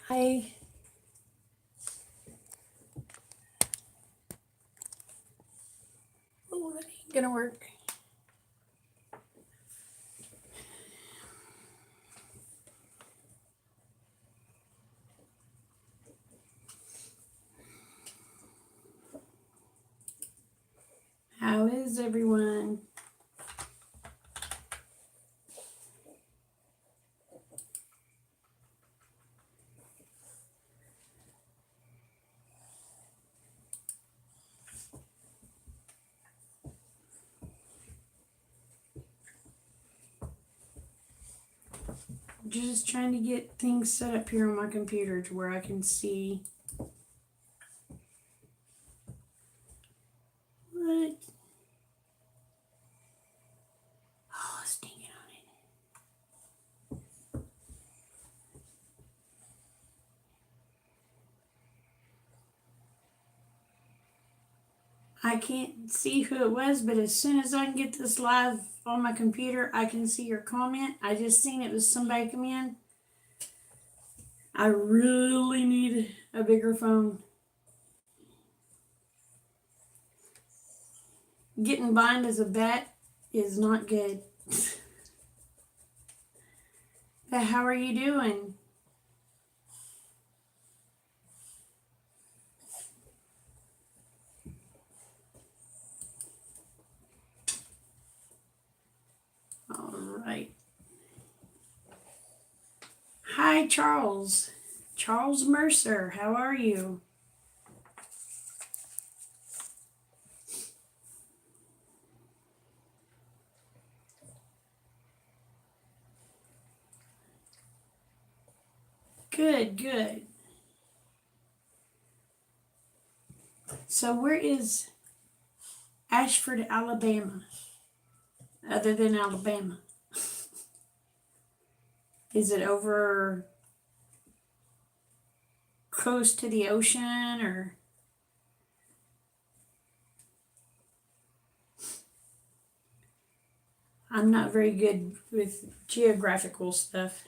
Hi. Oh, that ain't gonna work. How is everyone? Just trying to get things set up here on my computer to where I can see what. Oh, sting it on it. I can't see who it was, but as soon as I can get this live on my computer, I can see your comment. I just seen it was somebody come in. I really need a bigger phone. Getting blind as a bat is not good. But how are you doing? All right. Hi, Charles. Charles Mercer, how are you? Good, good. So, where is Ashford, Alabama, other than Alabama? Is it over close to the ocean or? I'm not very good with geographical stuff.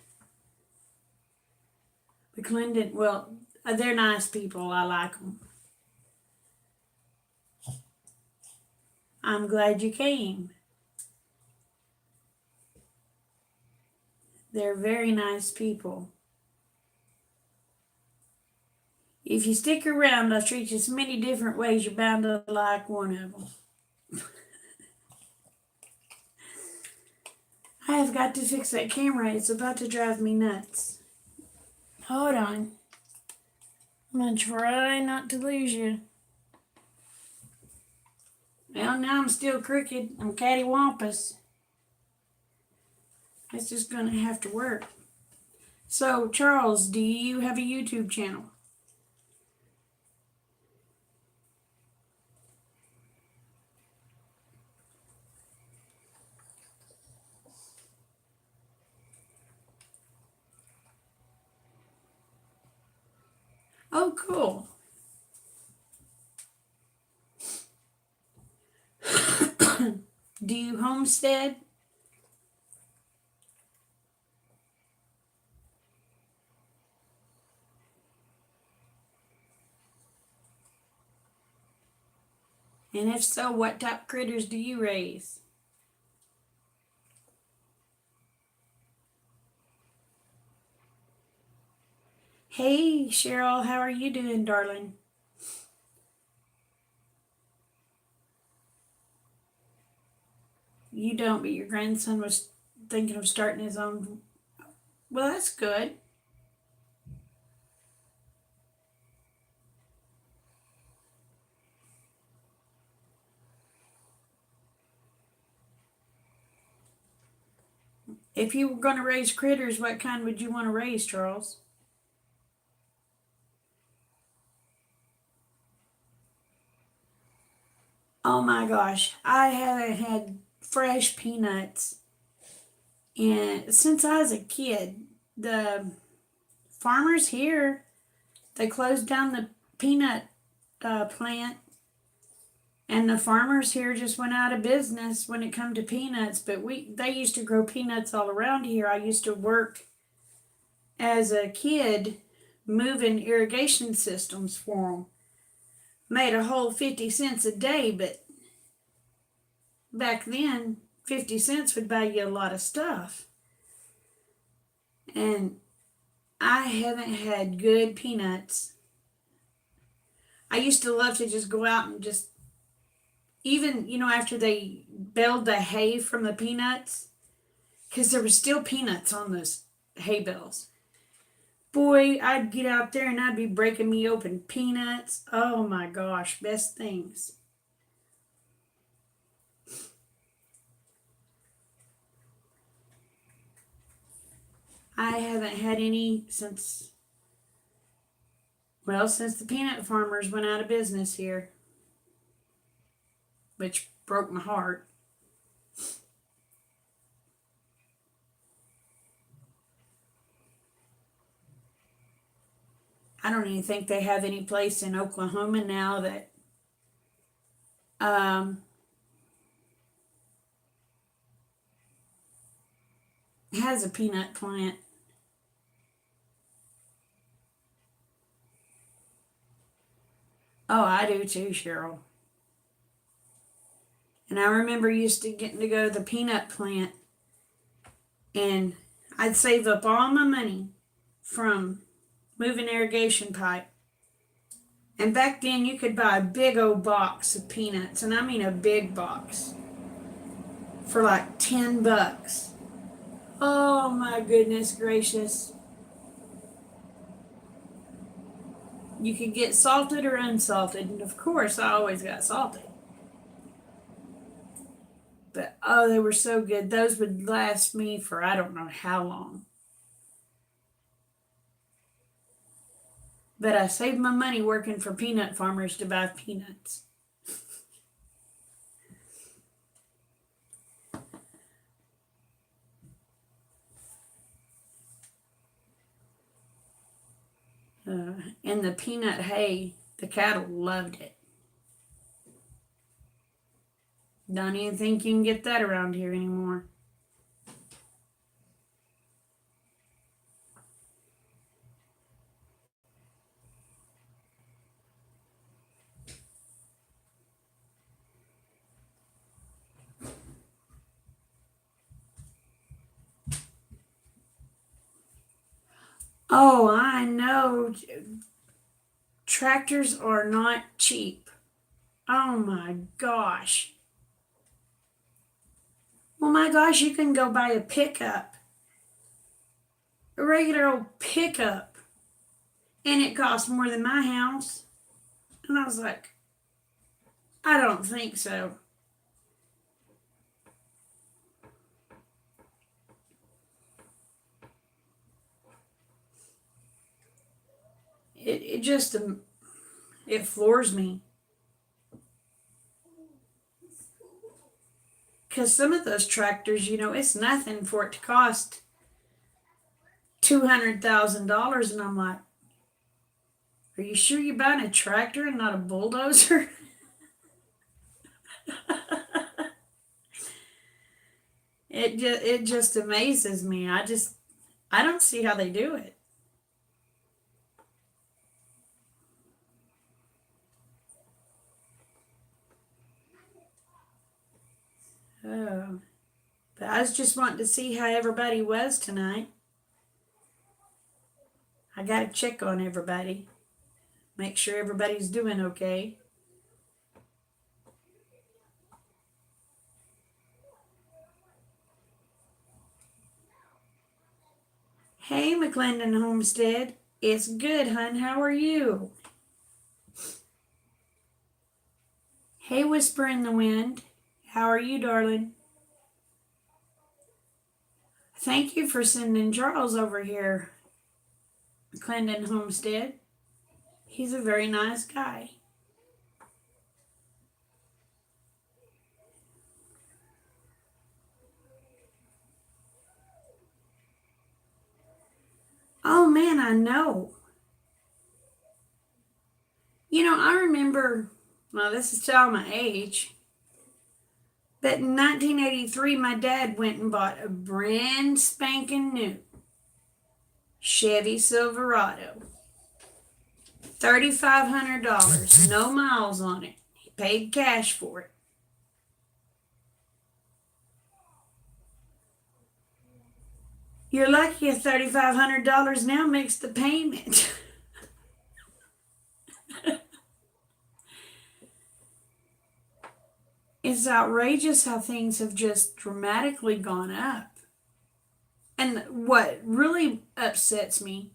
But Clinton, well, they're nice people. I like them. I'm glad you came. They're very nice people. If you stick around, I'll treat you so many different ways. You're bound to like one of them. I have got to fix that camera. It's about to drive me nuts. Hold on. I'm going to try not to lose you. Well, now I'm still crooked. I'm cattywampus. It's just going to have to work. So, Charles, do you have a YouTube channel? Oh, cool. Do you homestead? And if so, what type of critters do you raise? Hey, Cheryl, how are you doing, darling? You don't, but your grandson was thinking of starting his own. Well, that's good. If you were going to raise critters, what kind would you want to raise, Charles? Oh my gosh, I haven't had fresh peanuts and since I was a kid. The farmers here, they closed down the peanut plant, and the farmers here just went out of business when it come to peanuts. But they used to grow peanuts all around here. I used to work as a kid moving irrigation systems for them. Made a whole 50 cents a day, but back then, 50 cents would buy you a lot of stuff. And I haven't had good peanuts. I used to love to just go out and just, even, after they baled the hay from the peanuts, because there were still peanuts on those hay bales. Boy, I'd get out there and I'd be breaking me open peanuts. Oh my gosh, best things. I haven't had any since the peanut farmers went out of business here, which broke my heart. I don't even think they have any place in Oklahoma now that has a peanut plant. Oh, I do too, Cheryl. And I remember used to getting to go to the peanut plant, and I'd save up all my money from moving irrigation pipe. And back then you could buy a big old box of peanuts, and I mean a big box, for like $10. Oh my goodness gracious. You could get salted or unsalted, and of course I always got salted. But oh, they were so good. Those would last me for I don't know how long. But I saved my money working for peanut farmers to buy peanuts. And the peanut hay, the cattle loved it. Don't even think you can get that around here anymore. Oh, I know. Tractors are not cheap. Oh my gosh. Well, my gosh, you can go buy a pickup, a regular old pickup, and it costs more than my house. And I was like, I don't think so. It just it floors me. Because some of those tractors, it's nothing for it to cost $200,000, and I'm like, are you sure you're buying a tractor and not a bulldozer? It just amazes me. I don't see how they do it. Oh, but I was just wanting to see how everybody was tonight. I got to check on everybody, make sure everybody's doing okay. Hey, McClendon Homestead. It's good, hun. How are you? Hey, Whisper in the Wind. How are you, darling? Thank you for sending Charles over here, McClendon Homestead. He's a very nice guy. Oh man, I know. I remember, well, this is telling my age, but in 1983, my dad went and bought a brand spanking new Chevy Silverado. $3,500, no miles on it. He paid cash for it. You're lucky if $3,500 now makes the payment. It's outrageous how things have just dramatically gone up. And what really upsets me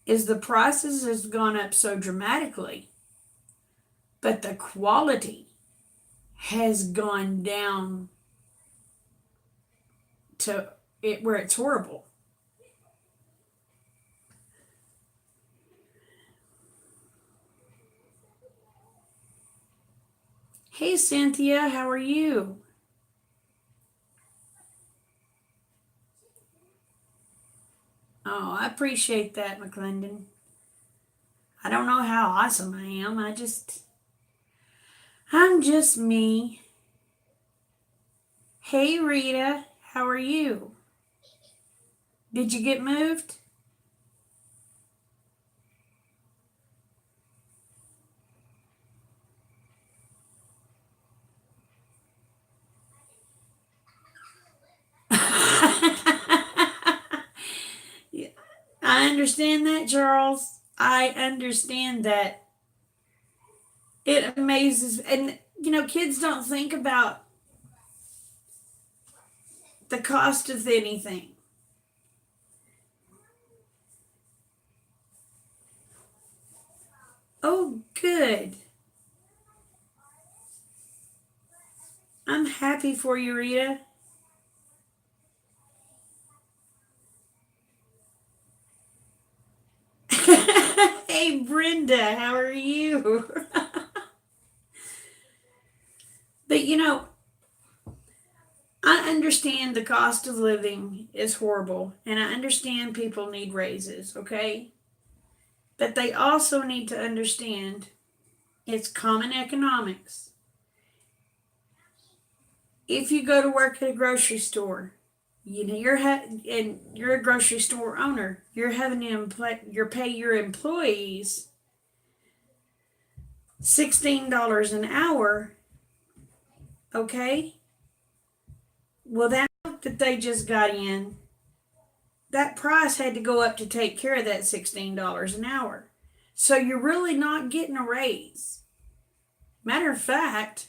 is the prices has gone up so dramatically, but the quality has gone down to it where it's horrible. Hey Cynthia, how are you? Oh, I appreciate that, McClendon. I don't know how awesome I am. I'm just me. Hey Rita, how are you? Did you get moved? Yeah, I understand that, Charles. I understand that. It amazes, and kids don't think about the cost of anything. Oh, good. I'm happy for you, Rita. Hey, Brenda, how are you? But I understand the cost of living is horrible, and I understand people need raises, okay? But they also need to understand it's common economics. If you go to work at a grocery store, and you're a grocery store owner, you're having to pay your employees $16 an hour, okay? Well, that they just got in, that price had to go up to take care of that $16 an hour. So you're really not getting a raise. Matter of fact,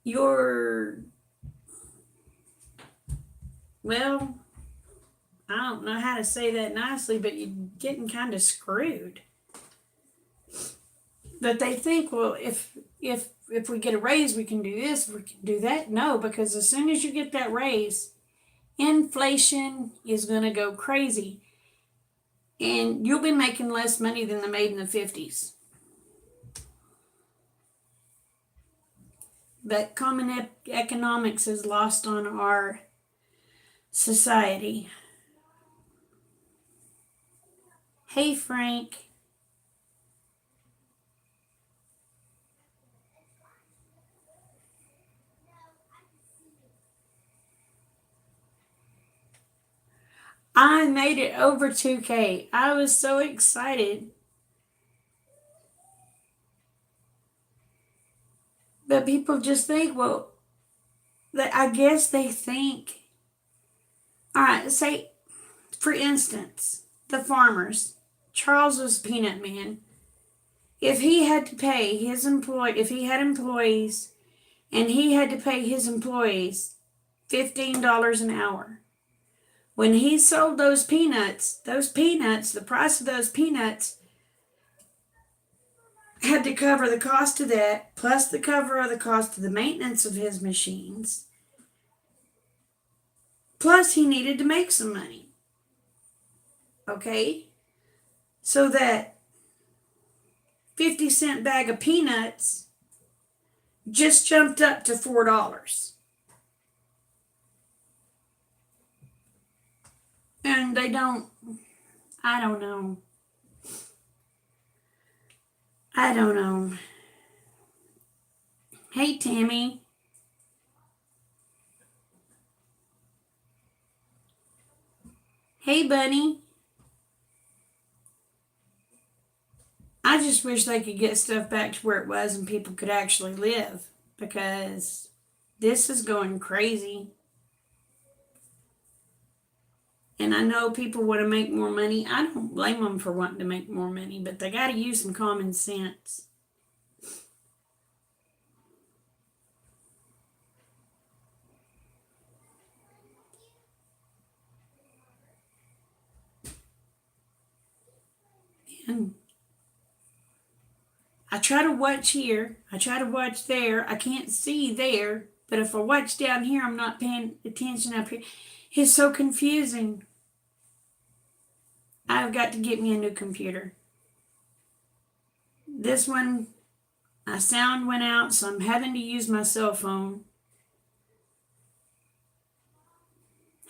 you're, well, I don't know how to say that nicely, but you're getting kind of screwed. But they think, well, if we get a raise, we can do this, we can do that. No, because as soon as you get that raise, inflation is going to go crazy, and you'll be making less money than they made in the 50s. But common economics is lost on our society. Hey, Frank. I made it over 2K. I was so excited. But people just think, well, I guess they think, all right, say, for instance, the farmers. Charles was a peanut man. If he had to pay if he had employees and he had to pay his employees $15 an hour, when he sold those peanuts, the price of those peanuts had to cover the cost of that, plus the cover of the cost of the maintenance of his machines. Plus, he needed to make some money. Okay? So that 50-cent bag of peanuts just jumped up to $4. And I don't know. I don't know. Hey, Tammy. Hey, Bunny. I just wish they could get stuff back to where it was and people could actually live, because this is going crazy. And I know people want to make more money. I don't blame them for wanting to make more money, but they got to use some common sense. And I try to watch here, I try to watch there. I can't see there, but if I watch down here, I'm not paying attention up here. It's so confusing. I've got to get me a new computer. This one, my sound went out, so I'm having to use my cell phone.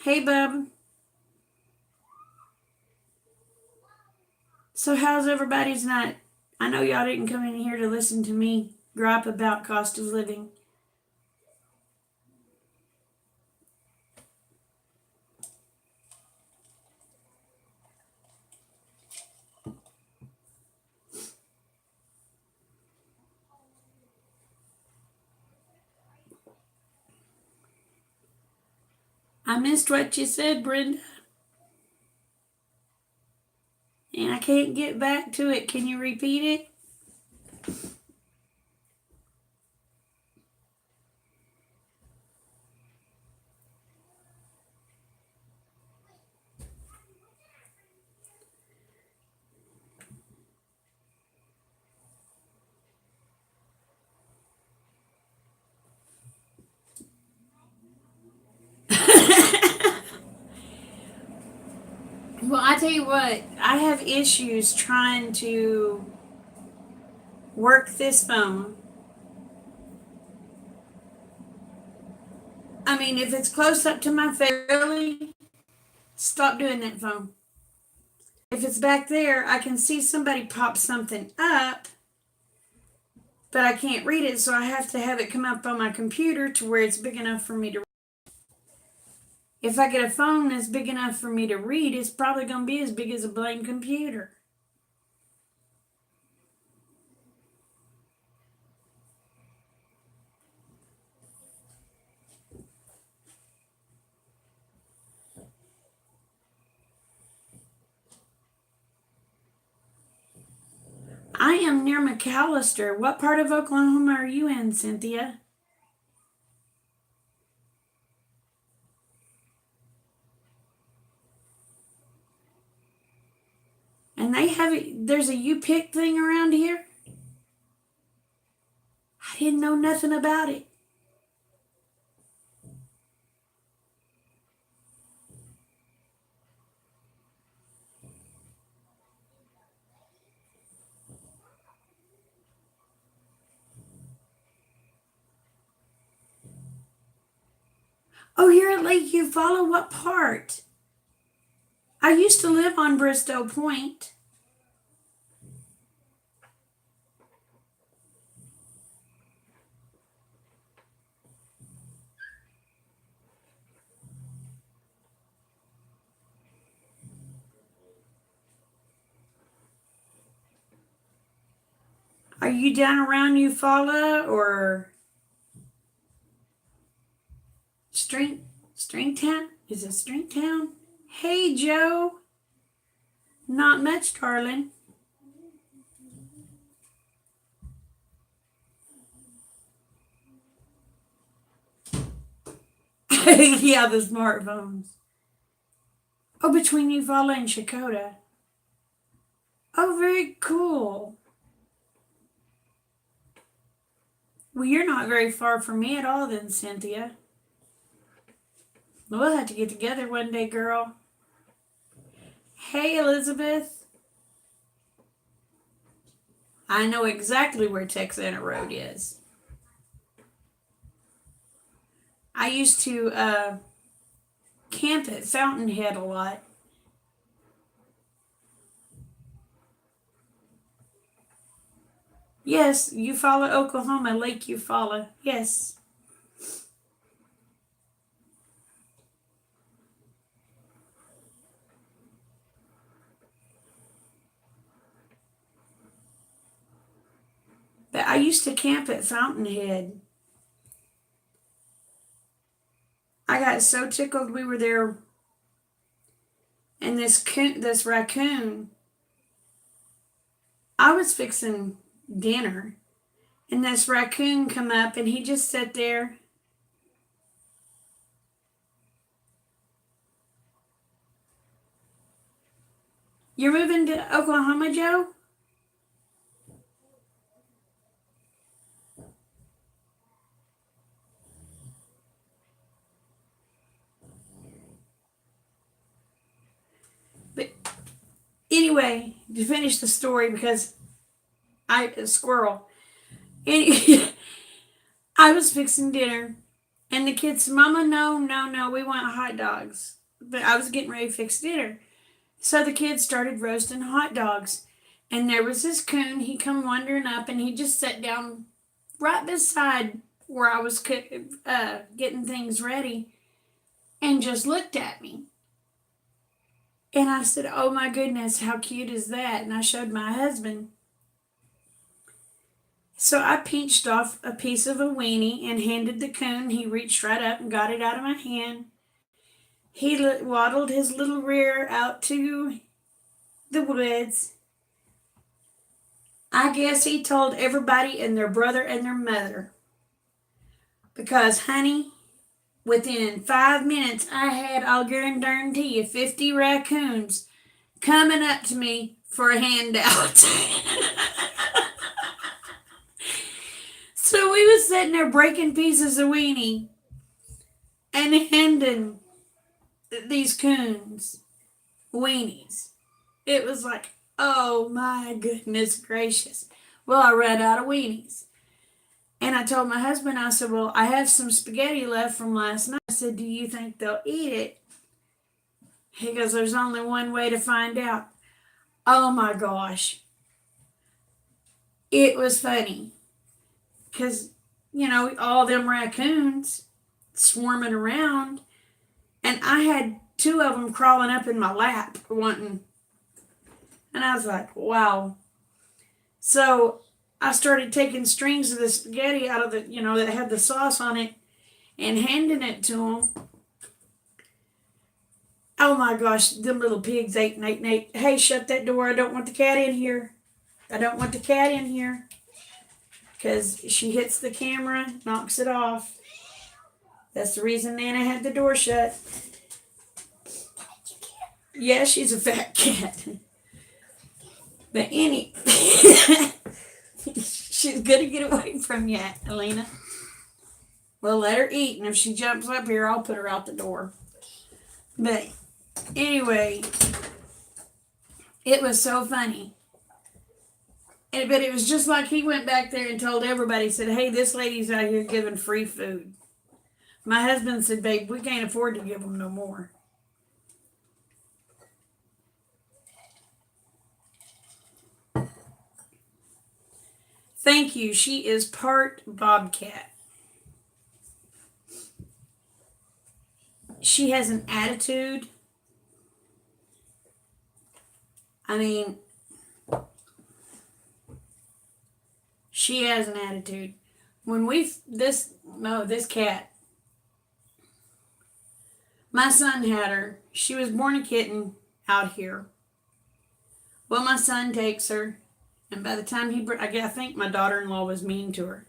Hey, bub. So, how's everybody's night? I know y'all didn't come in here to listen to me gripe about cost of living. I missed what you said, Brenda. And I can't get back to it. Can you repeat it? Well, I tell you what, I have issues trying to work this phone. I mean, if it's close up to my face, really, stop doing that phone. If it's back there, I can see somebody pop something up, but I can't read it, so I have to have it come up on my computer to where it's big enough for me to read. If I get a phone that's big enough for me to read, it's probably going to be as big as a blame computer. I am near McAllister. What part of Oklahoma are you in, Cynthia? And there's a you pick thing around here? I didn't know nothing about it. Oh, you're at Lake Eufaula? What part? I used to live on Bristow Point. Are you down around Eufaula or Stringtown? Is it Stringtown? Hey, Joe. Not much, darling. Yeah, the smartphones. Oh, between Eufaula and Shakota. Oh, very cool. Well, you're not very far from me at all then, Cynthia. We'll have to get together one day, girl. Hey, Elizabeth. I know exactly where Texana Road is. I used to camp at Fountainhead a lot. Yes, Eufaula, Oklahoma, Lake Eufaula. Yes. But I used to camp at Fountainhead. I got so tickled we were there, and this raccoon, I was fixing dinner, and this raccoon come up, and he just sat there. You're moving to Oklahoma, Joe? But anyway, to finish the story, because a squirrel. Any, I was fixing dinner, and the kids said, Mama, no, no, no, we want hot dogs. But I was getting ready to fix dinner. So the kids started roasting hot dogs. And there was this coon, he come wandering up, and he just sat down right beside where I was getting things ready and just looked at me. And I said, oh my goodness, how cute is that? And I showed my husband. So I pinched off a piece of a weenie and handed the coon. He reached right up and got it out of my hand. He waddled his little rear out to the woods. I guess he told everybody and their brother and their mother. Because, honey, within 5 minutes, I had, I'll guarantee you, 50 raccoons coming up to me for a handout. So we was sitting there breaking pieces of weenie and handing these coons weenies. It was like, oh my goodness gracious. Well, I ran out of weenies. And I told my husband, I said, well, I have some spaghetti left from last night. I said, do you think they'll eat it? He goes, there's only one way to find out. Oh my gosh. It was funny. Because, all them raccoons swarming around. And I had 2 of them crawling up in my lap wanting. And I was like, wow. So I started taking strings of the spaghetti out of the, that had the sauce on it and handing it to them. Oh my gosh, them little pigs ate and ate and ate. Hey, shut that door. I don't want the cat in here. I don't want the cat in here. Because she hits the camera, knocks it off. That's the reason Nana had the door shut. Yeah, she's a fat cat. But she's going to get away from you, Elena. Well, let her eat, and if she jumps up here, I'll put her out the door. But anyway, it was so funny. But it was just like he went back there and told everybody, said, hey, this lady's out here giving free food. My husband said, babe, we can't afford to give them no more. Thank you. She is part bobcat. She has an attitude. I mean, she has an attitude. When this cat, my son had her. She was born a kitten out here. Well, my son takes her, and by the time I think my daughter-in-law was mean to her.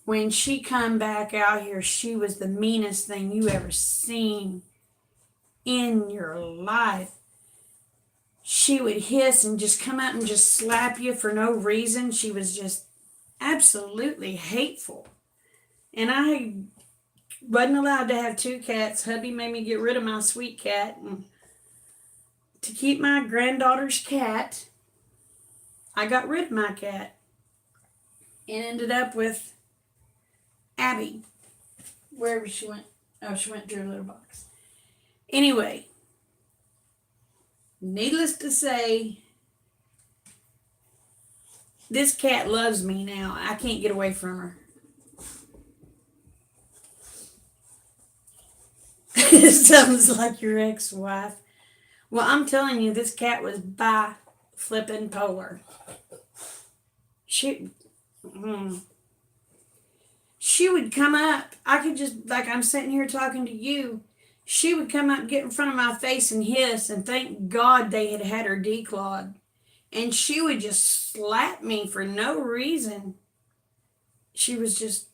When she come back out here, she was the meanest thing you ever seen in your life. She would hiss and just come out and just slap you for no reason. She was just absolutely hateful. And I wasn't allowed to have 2 cats. Hubby made me get rid of my sweet cat. And to keep my granddaughter's cat, I got rid of my cat and ended up with Abby, wherever she went. Oh, she went to her little box. Anyway, needless to say, this cat loves me now. I can't get away from her. Sounds like your ex-wife. Well, I'm telling you, this cat was bi-flippin' polar. She would come up. I could just, like I'm sitting here talking to you, she would come up, get in front of my face and hiss, and thank God they had her declawed. And she would just slap me for no reason. She was just,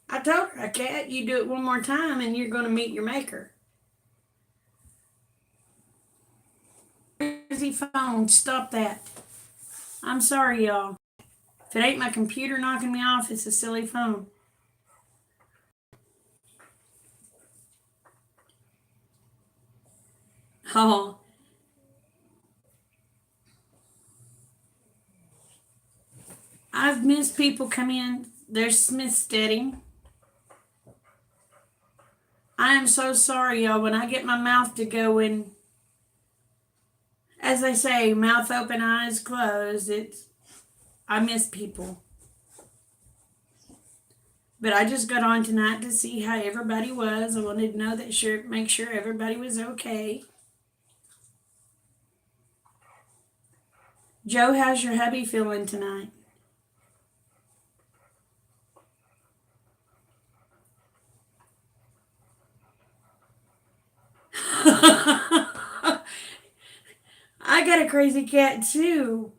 I told her, Cat, you do it one more time and you're going to meet your maker. Crazy phone, stop that. I'm sorry, y'all. If it ain't my computer knocking me off, it's a silly phone. Oh. I've missed people come in. There's Smith Steady. I am so sorry, y'all. When I get my mouth to going, as they say, mouth open, eyes closed, I miss people. But I just got on tonight to see how everybody was. I wanted to know that make sure everybody was okay. Joe, how's your hubby feeling tonight? I got a crazy cat too.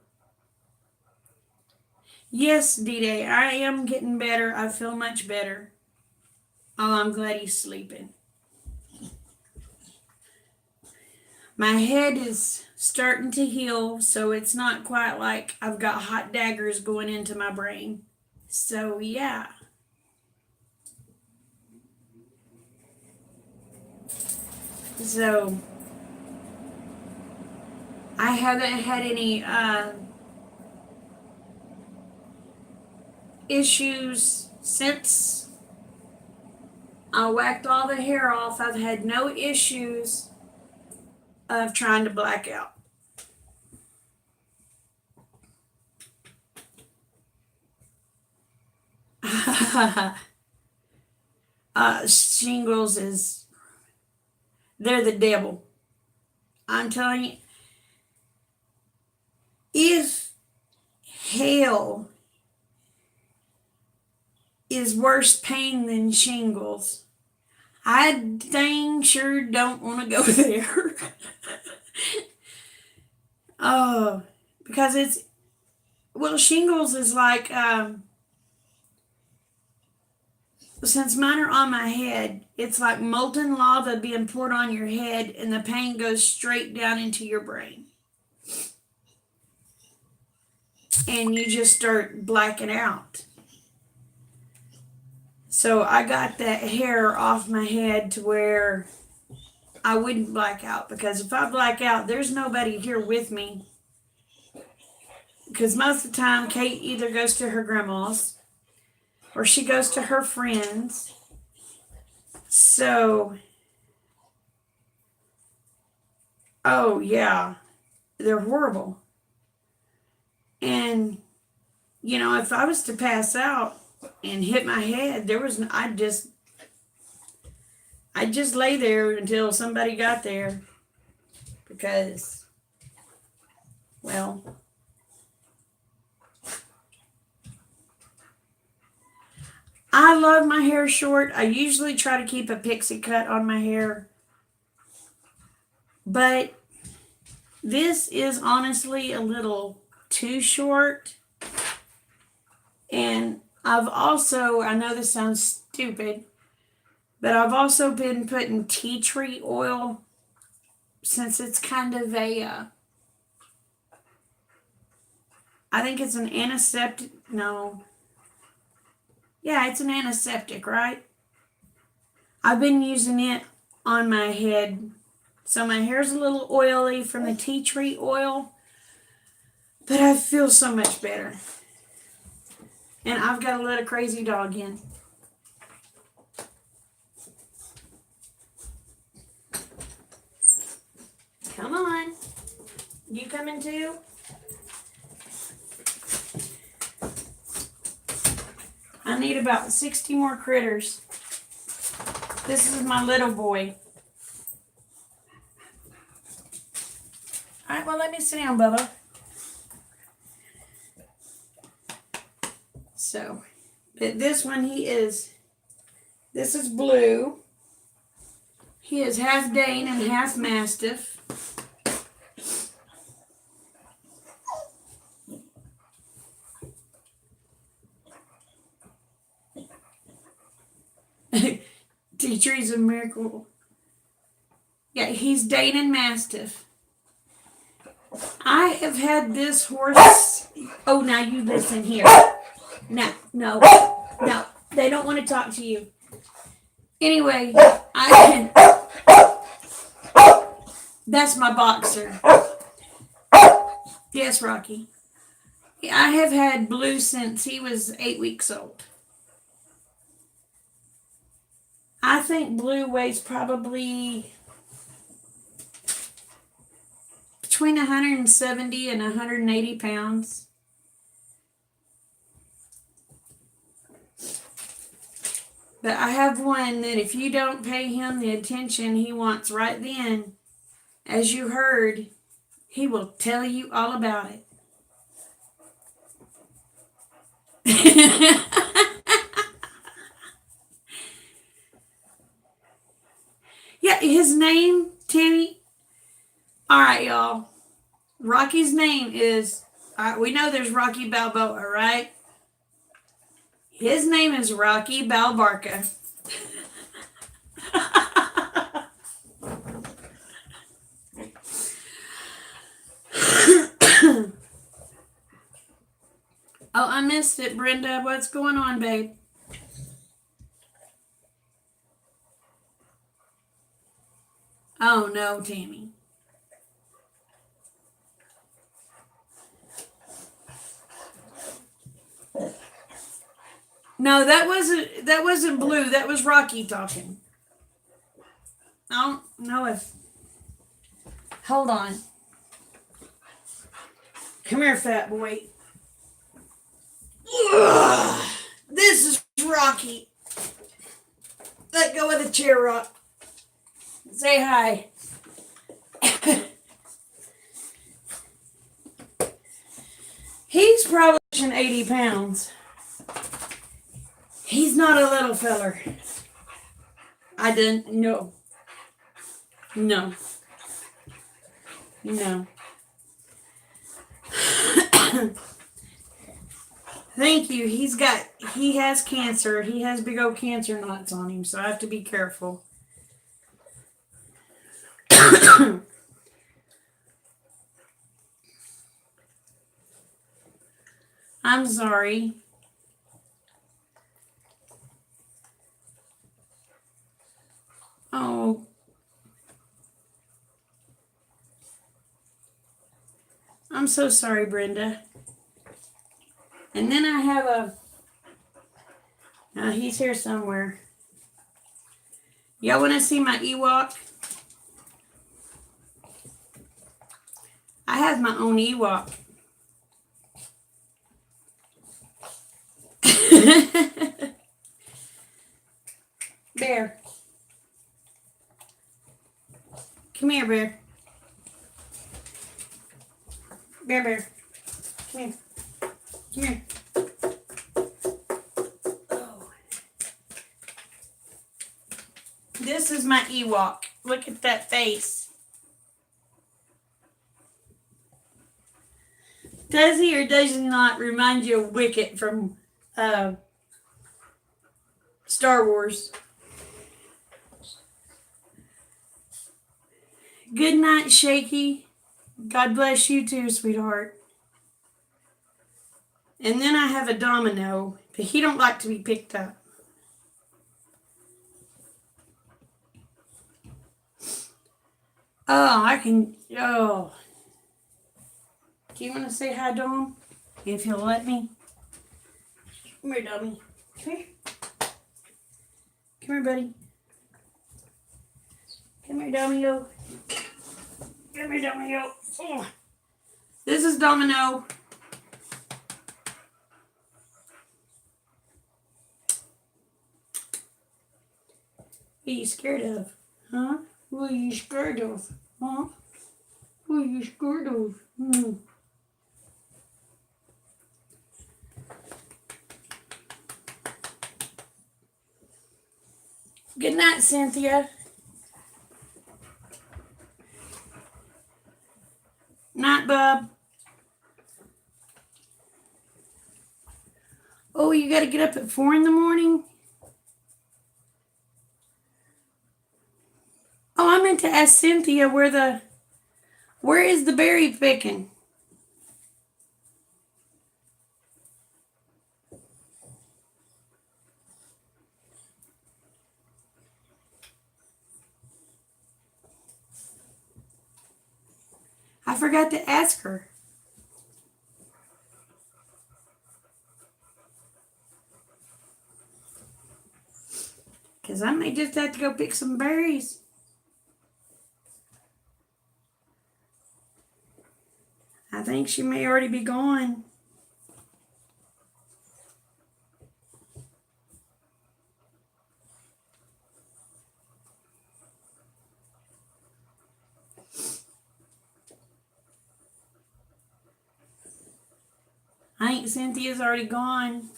Yes, D-Day, I am getting better. I feel much better. Oh, I'm glad he's sleeping. My head is starting to heal, so it's not quite like I've got hot daggers going into my brain. So, yeah. So, I haven't had any issues since I whacked all the hair off. I've had no issues of trying to black out. Shingles they're the devil. I'm telling you, if hell is worse pain than shingles, I dang sure don't want to go there. Oh, because shingles is like, since mine are on my head, it's like molten lava being poured on your head, and the pain goes straight down into your brain. And you just start blacking out. So I got that hair off my head to where I wouldn't black out, because if I black out, there's nobody here with me. Because most of the time, Kate either goes to her grandma's or she goes to her friends. So, oh yeah, they're horrible. And, if I was to pass out and hit my head, I'd just lay there until somebody got there, because, well, I love my hair short. I usually try to keep a pixie cut on my hair, but this is honestly a little too short. And I know this sounds stupid, but I've also been putting tea tree oil, since it's kind of I think it's an antiseptic. No. Yeah, it's an antiseptic, right? I've been using it on my head. So my hair's a little oily from the tea tree oil, but I feel so much better. And I've got to let a crazy dog in. Come on. You coming too? I need about 60 more critters. This is my little boy. All right, well, let me sit down, Bubba. So, but this one this is Blue. He is half Dane and half Mastiff. Teacher's a miracle. Yeah, he's Dane and Mastiff. I have had this horse. Oh, now you listen here. No. They don't want to talk to you. Anyway, that's my boxer. Yes, Rocky. I have had Blue since he was 8 weeks old. I think Blue weighs probably between 170 and 180 pounds. But I have one that if you don't pay him the attention he wants right then, as you heard, he will tell you all about it. Yeah, his name, Tammy. All right, y'all. Rocky's name is, we know there's Rocky Balboa, right? His name is Rocky Balbarca. Oh, I missed it, Brenda. What's going on, babe? Oh, no, Tammy. No, that wasn't Blue. That was Rocky talking. I don't know if. Hold on. Come here, fat boy. Ugh. This is Rocky. Let go of the chair, Rock. Say hi. He's probably 80 pounds. He's not a little feller. I didn't. No. Thank you. He has cancer. He has big old cancer knots on him, so I have to be careful. I'm sorry. Oh. I'm so sorry, Brenda. And then I have he's here somewhere. Y'all want to see my Ewok? I have my own Ewok. Bear. Come here, Bear. Bear. Come here. Come here. Oh. This is my Ewok. Look at that face. Does he or does he not remind you of Wicket from Star Wars? Good night, Shaky. God bless you too, sweetheart. And then I have a Domino, but he don't like to be picked up. Oh, I can. Oh. Do you want to say hi, Dom? If he'll let me. Come here, dummy. Come here. Come here, buddy. Come here, Domino. Come here, Domino. Oh. This is Domino. What are you scared of? Huh? What are you scared of? Huh? What are you scared of? Good night, Cynthia. Night, bub. Oh, you got to get up at 4 in the morning? Oh, I meant to ask Cynthia where is the berry picking? I forgot to ask her. Because I may just have to go pick some berries. I think she may already be gone. I think Cynthia's already gone.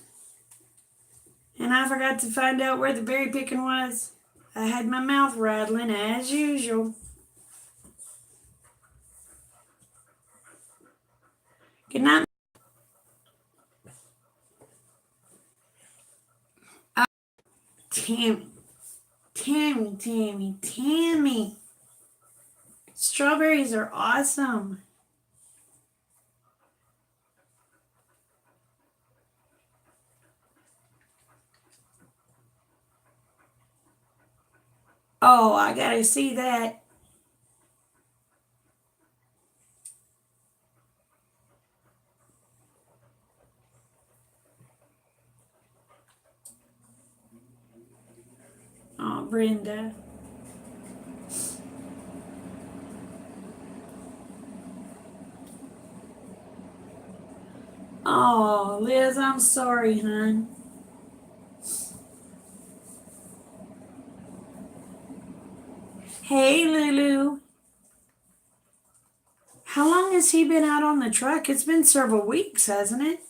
And I forgot to find out where the berry picking was. I had my mouth rattling as usual. Good night. Tammy. Tammy. Strawberries are awesome. Oh, I gotta see that. Oh, Brenda. Oh, Liz, I'm sorry, hon. Hey, Lulu. How long has he been out on the truck? It's been several weeks, hasn't it?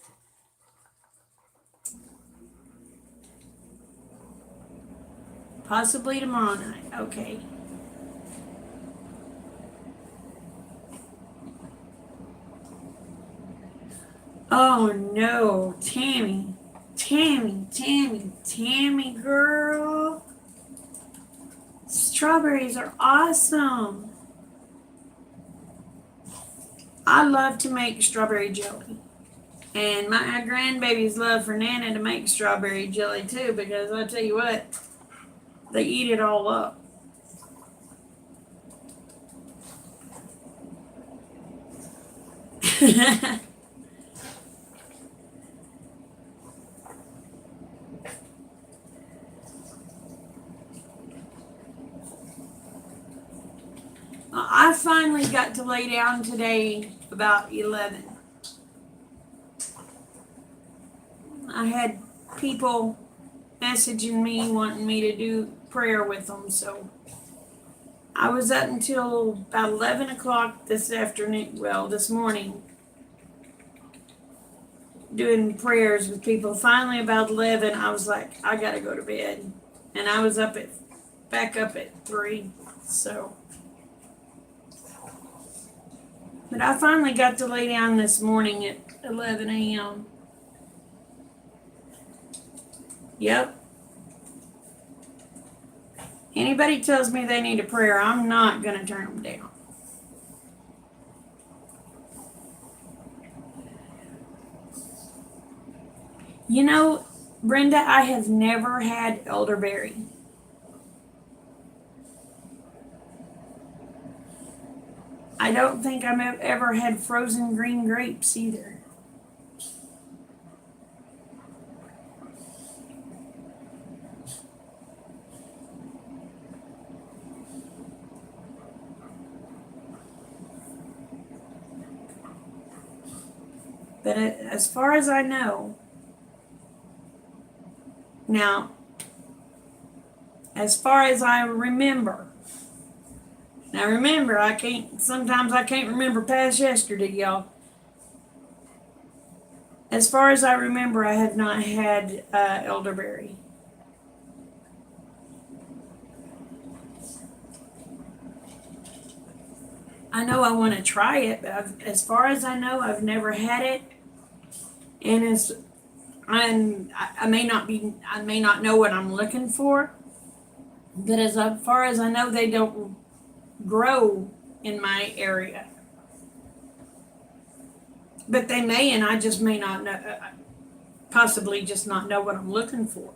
Possibly tomorrow night. Okay. Oh no, Tammy, girl. Strawberries are awesome. I love to make strawberry jelly. And my grandbabies love for Nana to make strawberry jelly too, because I tell you what, they eat it all up. I finally got to lay down today about 11. I had people messaging me wanting me to do prayer with them, so I was up until about 11 o'clock this afternoon, well, this morning, doing prayers with people. Finally, about 11, I was like, I gotta go to bed. And I was back up at 3, so. But I finally got to lay down this morning at 11 a.m. Yep. Anybody tells me they need a prayer, I'm not going to turn them down. You know, Brenda, I have never had elderberry. I don't think I've ever had frozen green grapes either. But as far as I know, now, as far as I remember, now remember, sometimes I can't remember past yesterday, y'all. As far as I remember, I have not had elderberry. I know I want to try it, but as far as I know, I've never had it. And I may not be, I may not know what I'm looking for, but as far as I know, they don't grow in my area. But they may, and I just may not know, possibly just not know what I'm looking for.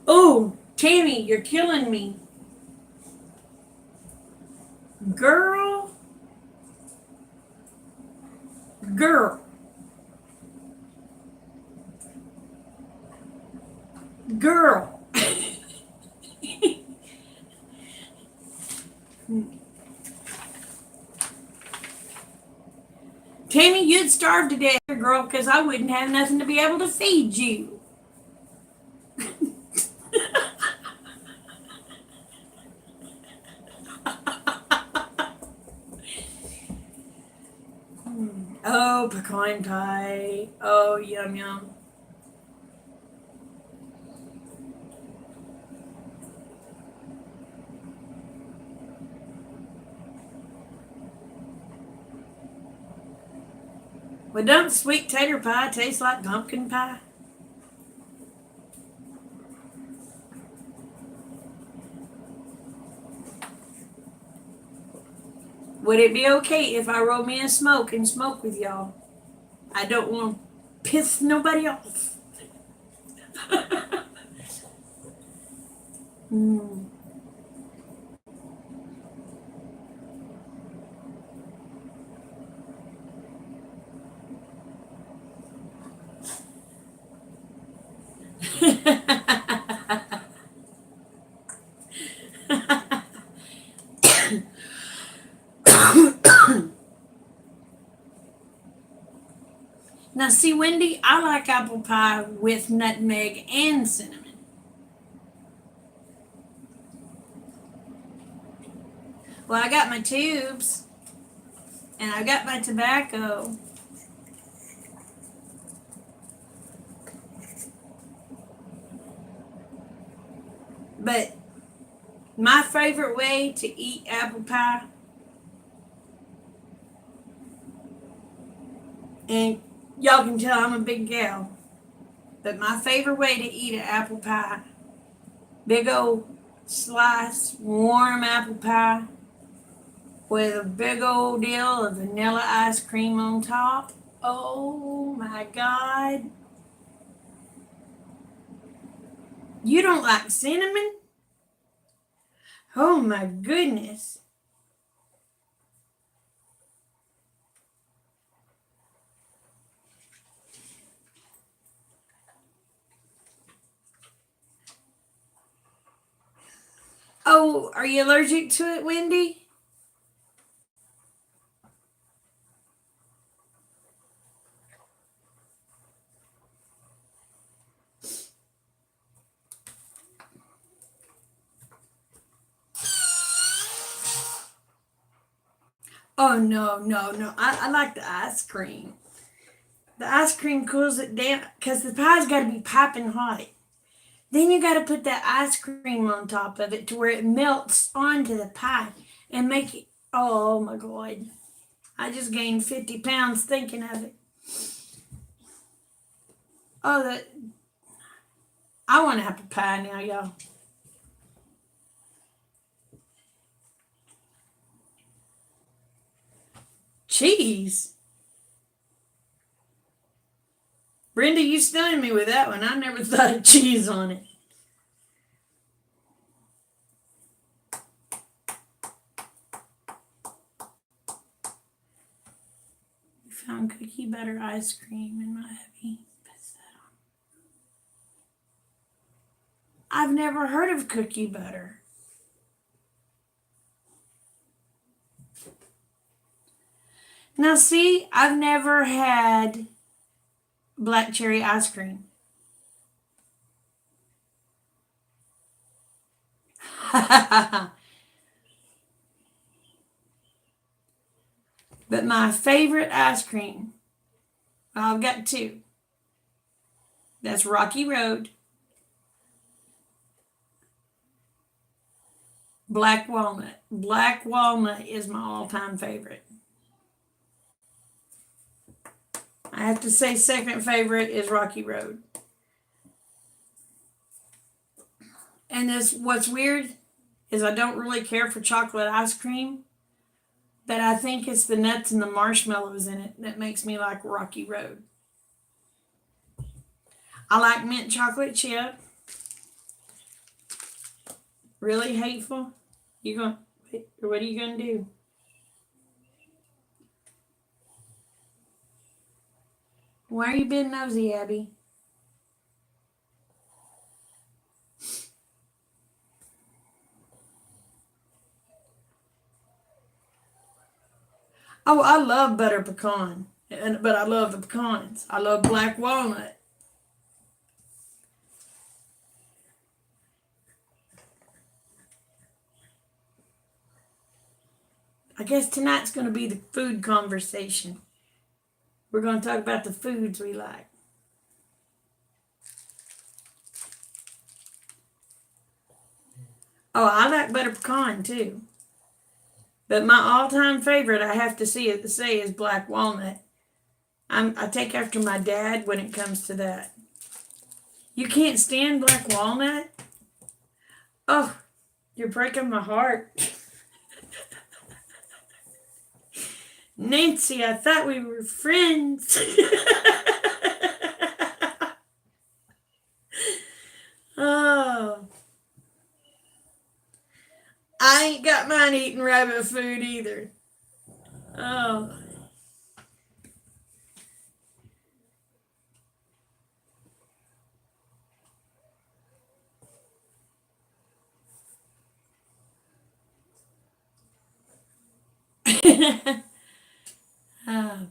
Oh, Tammy, you're killing me. Girl, girl, girl. Tammy, you'd starve to death, girl, because I wouldn't have nothing to be able to feed you. Oh, pecan pie. Oh, yum, yum. Well, don't sweet tater pie taste like pumpkin pie? Would it be okay if I roll me a smoke and smoke with y'all? I don't want to piss nobody off. Mm. Now, see, Wendy, I like apple pie with nutmeg and cinnamon. Well, I got my tubes and I got my tobacco. But my favorite way to eat apple pie, and y'all can tell I'm a big gal, but my favorite way to eat an apple pie, big old slice, warm apple pie with a big old deal of vanilla ice cream on top. Oh my God. You don't like cinnamon? Oh my goodness. Oh, are you allergic to it, Wendy? Oh, no, no, no. I like the ice cream. The ice cream cools it down because the pie's got to be piping hot. Then you got to put that ice cream on top of it to where it melts onto the pie and make it. Oh my God. I just gained 50 pounds thinking of it. Oh, that. I want apple pie now, y'all. Cheese. Brenda, you stunned me with that one. I never thought of cheese on it. We found cookie butter ice cream in my heavy. I've never heard of cookie butter. Now, see, I've never had black cherry ice cream. But my favorite ice cream, I've got two. That's Rocky Road, Black Walnut. Black Walnut is my all-time favorite. I have to say second favorite is Rocky Road. And this what's weird is I don't really care for chocolate ice cream, but I think it's the nuts and the marshmallows in it that makes me like Rocky Road. I like mint chocolate chip. Really hateful? You going what are you gonna do? Why are you being nosy, Abby? Oh, I love butter pecan, but I love the pecans. I love black walnut. I guess tonight's going to be the food conversation. We're going to talk about the foods we like. Oh, I like butter pecan too. But my all-time favorite, I have to say, is black walnut. I take after my dad when it comes to that. You can't stand black walnut? Oh, you're breaking my heart. Nancy, I thought we were friends. Oh, I ain't got mine eating rabbit food either. Oh. Oh.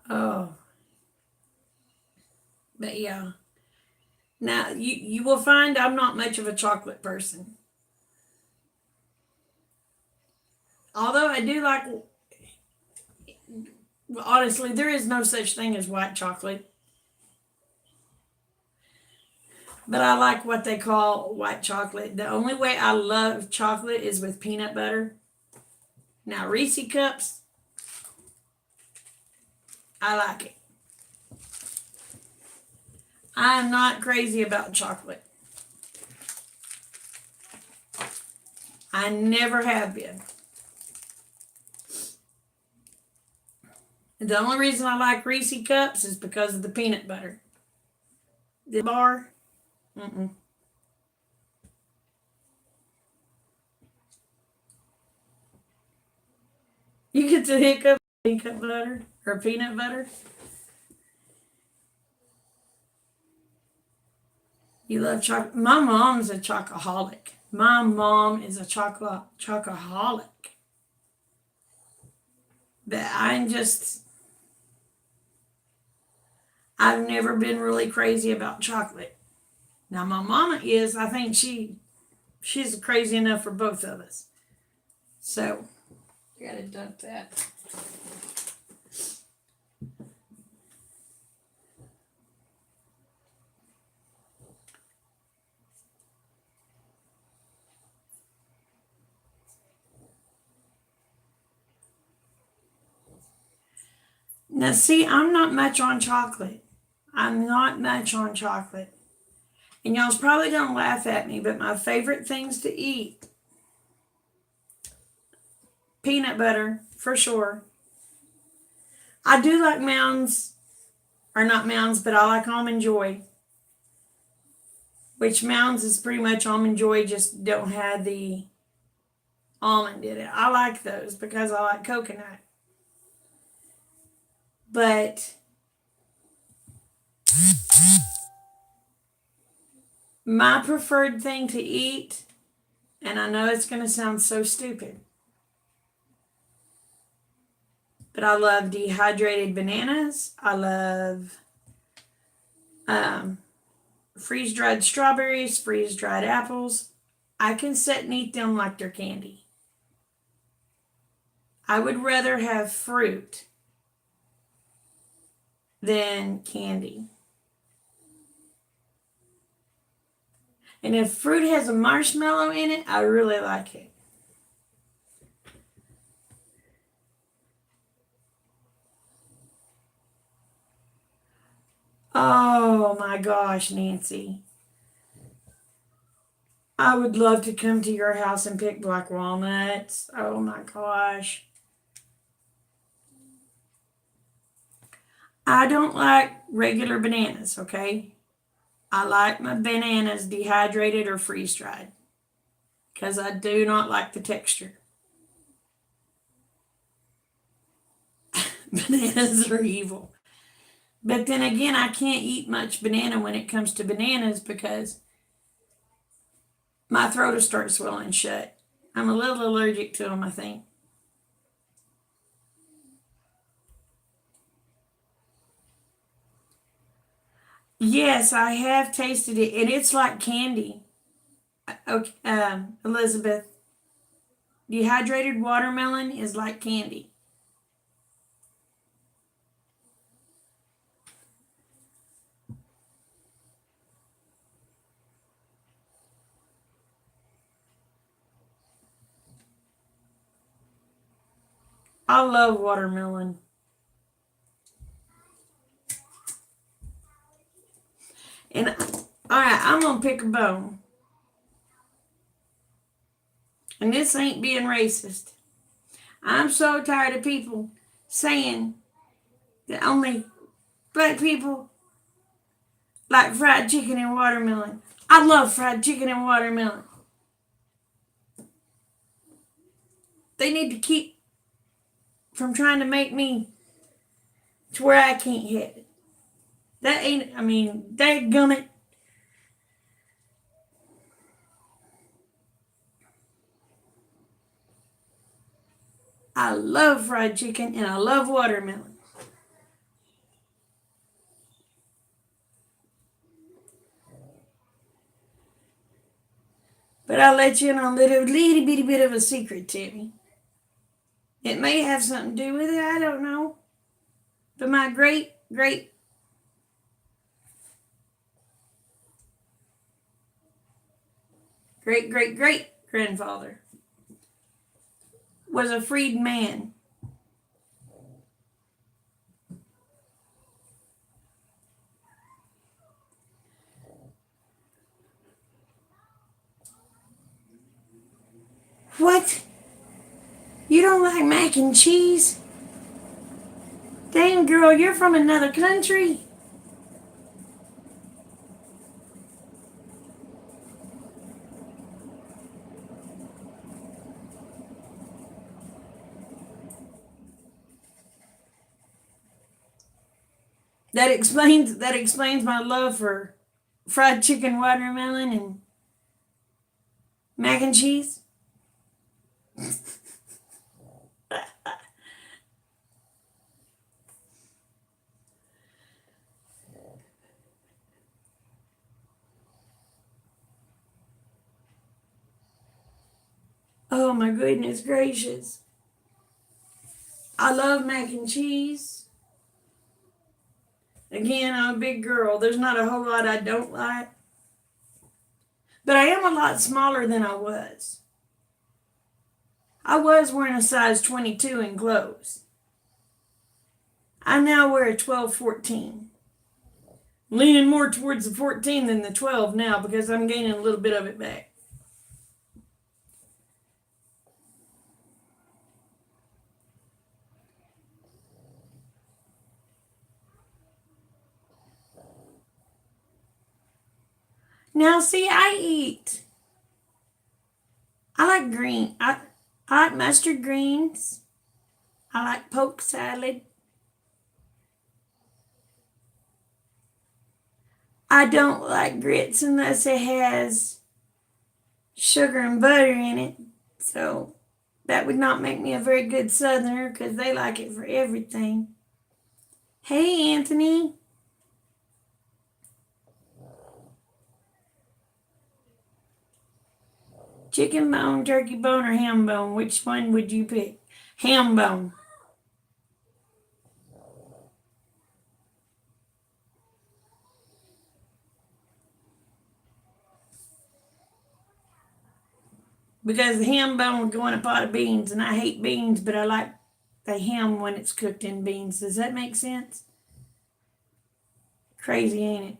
Oh. But yeah. Now you will find I'm not much of a chocolate person. Although I do like, well, honestly, there is no such thing as white chocolate. But I like what they call white chocolate. The only way I love chocolate is with peanut butter. Now Reese cups, I like it. I'm not crazy about chocolate. I never have been. The only reason I like Reese cups is because of the peanut butter. The bar, mm-mm. You get the hiccup, peanut butter or peanut butter. You love chocolate. My mom's a chocoholic. My mom is a chocoholic. But I've never been really crazy about chocolate. Now my mama is. I think she's crazy enough for both of us. So I gotta dump that. Now see, I'm not much on chocolate. I'm not much on chocolate. And y'all's probably gonna laugh at me, but my favorite things to eat, peanut butter for sure. I do like Mounds, or not Mounds, but I like Almond Joy, which Mounds is pretty much Almond Joy, just don't have the almond in it. I like those because I like coconut. But my preferred thing to eat, and I know it's going to sound so stupid, But I love dehydrated bananas. I love freeze-dried strawberries, freeze-dried apples. I can sit and eat them like they're candy. I would rather have fruit than candy. And if fruit has a marshmallow in it, I really like it. Oh my gosh, Nancy. I would love to come to your house and pick black walnuts. Oh my gosh. I don't like regular bananas, okay? I like my bananas dehydrated or freeze dried because I do not like the texture. Bananas are evil. But then again, I can't eat much banana when it comes to bananas because my throat will start swelling shut. I'm a little allergic to them, I think. Yes, I have tasted it, and it's like candy. Okay, Elizabeth, dehydrated watermelon is like candy. I love watermelon. And all right, I'm gonna pick a bone. And this ain't being racist. I'm so tired of people saying that only black people like fried chicken and watermelon. I love fried chicken and watermelon. They need to keep from trying to make me to where I can't hit it. That ain't, I mean, dadgummit. I love fried chicken and I love watermelon. But I'll let you in on a little bitty bit of a secret, Timmy. It may have something to do with it, I don't know. But my great grandfather was a freed man. What? You don't like mac and cheese? Damn, girl, you're from another country. That explains my love for fried chicken, watermelon, and mac and cheese. Oh my goodness gracious. I love mac and cheese. Again, I'm a big girl. There's not a whole lot I don't like. But I am a lot smaller than I was. I was wearing a size 22 in clothes. I now wear a 12, 14. Leaning more towards the 14 than the 12 now because I'm gaining a little bit of it back. Now, see, I eat. I like green. I like mustard greens. I like poke salad. I don't like grits unless it has sugar and butter in it. So That would not make me a very good Southerner because they like it for everything. Hey, Anthony. Chicken bone, turkey bone, or ham bone? Which one would you pick? Ham bone. Because the ham bone would go in a pot of beans, and I hate beans, but I like the ham when it's cooked in beans. Does that make sense? Crazy, ain't it?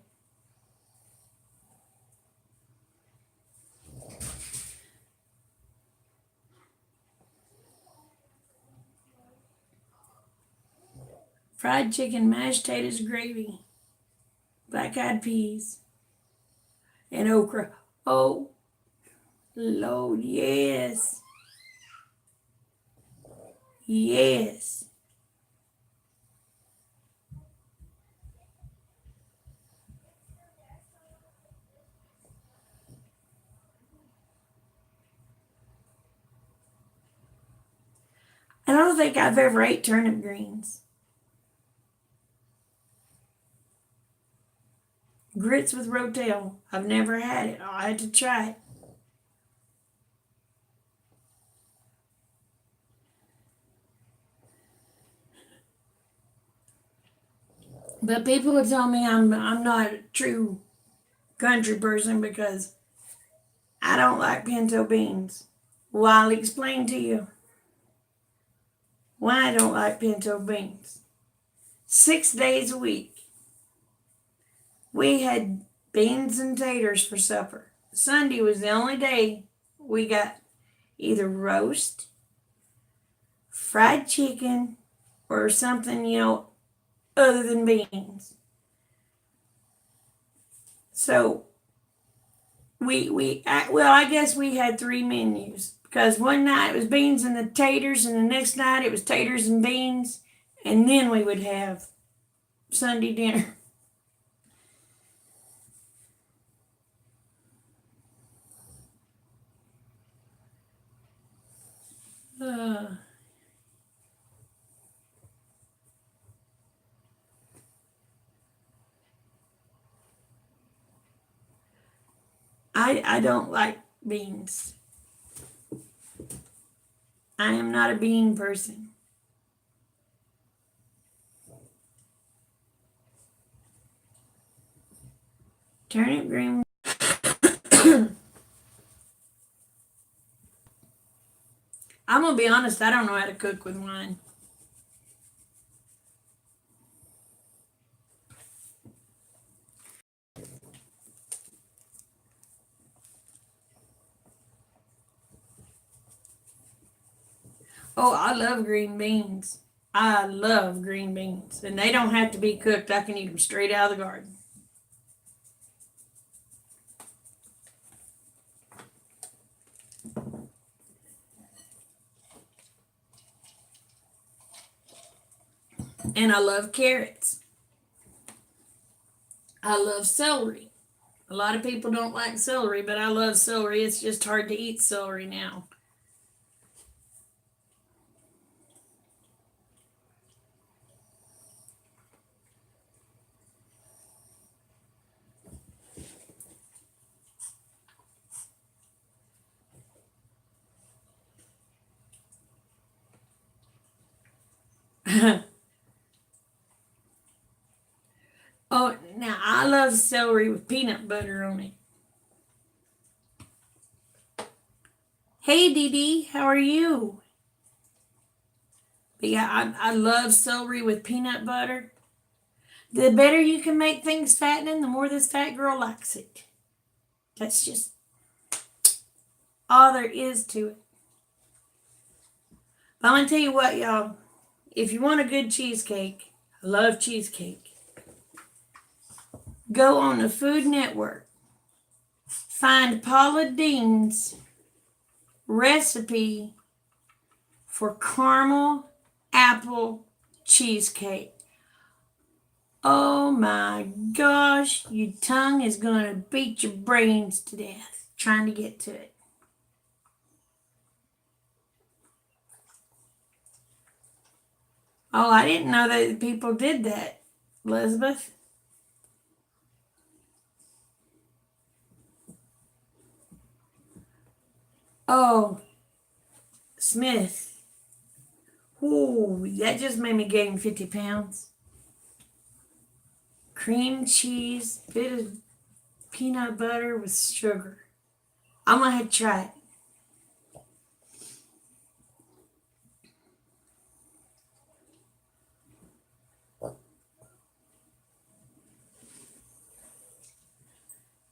Fried chicken, mashed potatoes, gravy, black-eyed peas, and okra. Oh, Lord, yes. Yes. I don't think I've ever ate turnip greens. Grits with rotel. I've never had it. I'll have to try it. But people would tell me I'm not a true country person because I don't like pinto beans. Well, I'll explain to you why I don't like pinto beans. 6 days a week, we had beans and taters for supper. Sunday was the only day we got either roast, fried chicken, or something, other than beans. So I guess we had three menus because one night it was beans and the taters, and the next night it was taters and beans, and then we would have Sunday dinner. Uh, I don't like beans. I am not a bean person. Turnip green. I'm gonna be honest. I don't know how to cook with wine. Oh, I love green beans. I love green beans, and they don't have to be cooked. I can eat them straight out of the garden. And I love carrots. I love celery. A lot of people don't like celery, but I love celery. It's just hard to eat celery now. Oh, now I love celery with peanut butter on it. Hey, Dee Dee, how are you? But yeah, I love celery with peanut butter. The better you can make things fattening, the more this fat girl likes it. That's just all there is to it. But I'm going to tell you what, y'all. If you want a good cheesecake, I love cheesecake. Go on the Food Network. Find Paula Deen's recipe for caramel apple cheesecake. Oh my gosh, your tongue is going to beat your brains to death trying to get to it. Oh, I didn't know that people did that, Elizabeth. Oh, Smith. Ooh, that just made me gain 50 pounds. Cream cheese, bit of peanut butter with sugar. I'm gonna have to try it.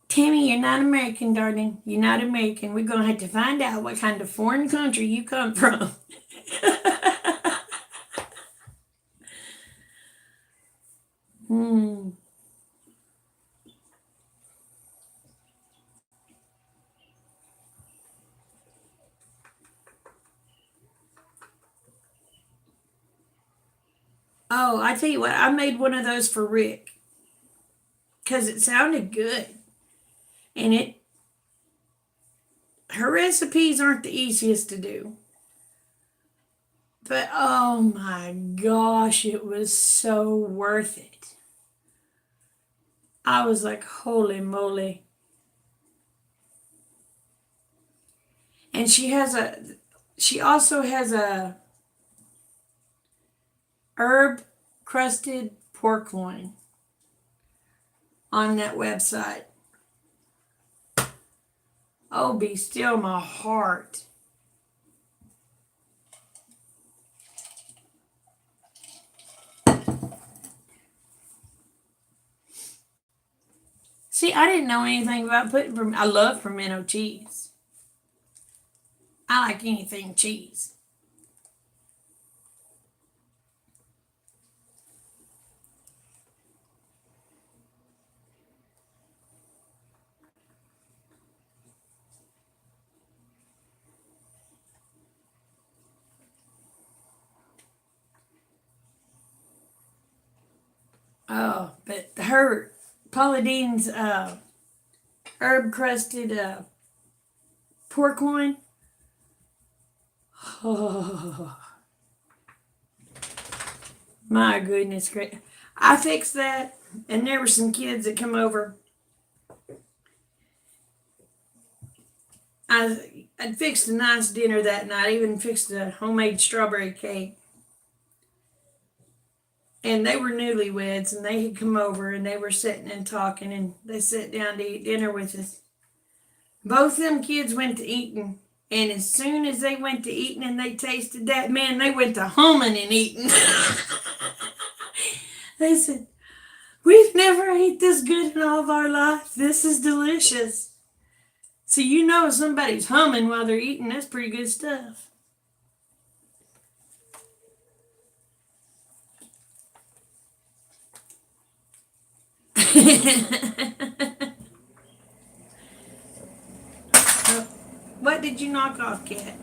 Tammy, you're not American, darling. You're not American. We're gonna have to find out what kind of foreign country you come from. Hmm. Oh, I tell you what, I made one of those for Rick because it sounded good, and it her recipes aren't the easiest to do. But oh my gosh, it was so worth it. I was like, holy moly. And she also has a herb crusted pork loin on that website. Oh, be still my heart. See, I didn't know anything about putting. I love pimento cheese. I like anything cheese. Oh, but her Paula Deen's herb crusted pork loin. Oh, my goodness, great! I fixed that, and there were some kids that come over. I'd fixed a nice dinner that night. I even fixed a homemade strawberry cake. And they were newlyweds, and they had come over, and they were sitting and talking, and they sat down to eat dinner with us. Both them kids went to eating, and as soon as they went to eating and they tasted that, man, they went to humming and eating. They said, "We've never ate this good in all of our life. This is delicious." So you know if somebody's humming while they're eating, that's pretty good stuff. What did you knock off, Cat?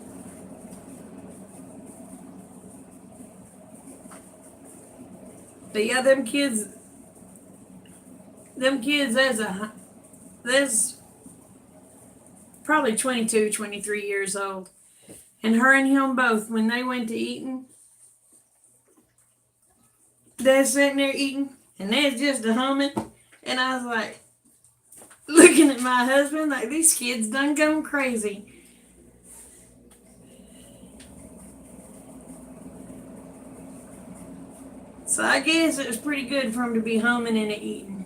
But yeah, them kids, there's probably 22, 23 years old. And her and him both, when they went to eating, they're sitting there eating, and there's just a humming. And I was like, looking at my husband, like, these kids done gone crazy. So I guess it was pretty good for them to be humming and eating.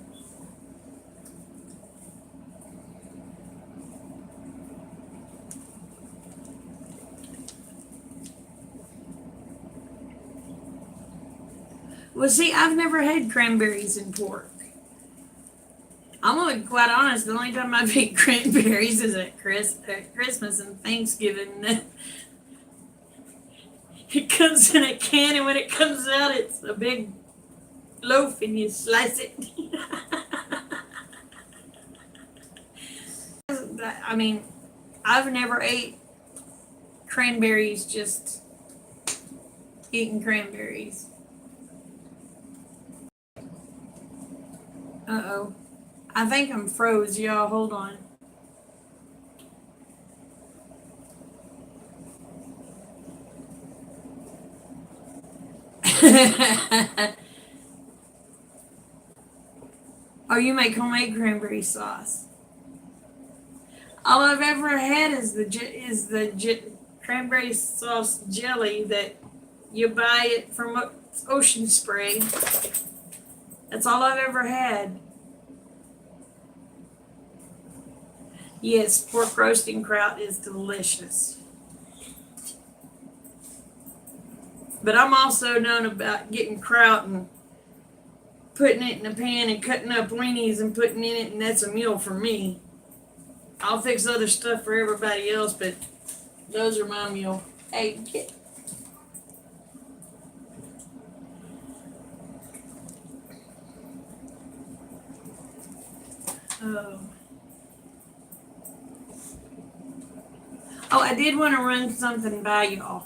Well, see, I've never had cranberries in pork. I'm gonna be quite honest. The only time I've eaten cranberries is at Christmas and Thanksgiving. It comes in a can, and when it comes out, it's a big loaf, and you slice it. I mean, I've never ate cranberries just eating cranberries. Uh oh. I think I'm froze, y'all. Hold on. Oh, you make homemade cranberry sauce. All I've ever had is the cranberry sauce jelly that you buy it from Ocean Spray. That's all I've ever had. Yes, pork roasting kraut is delicious. But I'm also known about getting kraut and putting it in a pan and cutting up weenies and putting in it, and that's a meal for me. I'll fix other stuff for everybody else, but those are my meal. Hey, get. Oh. Oh, I did want to run something by y'all.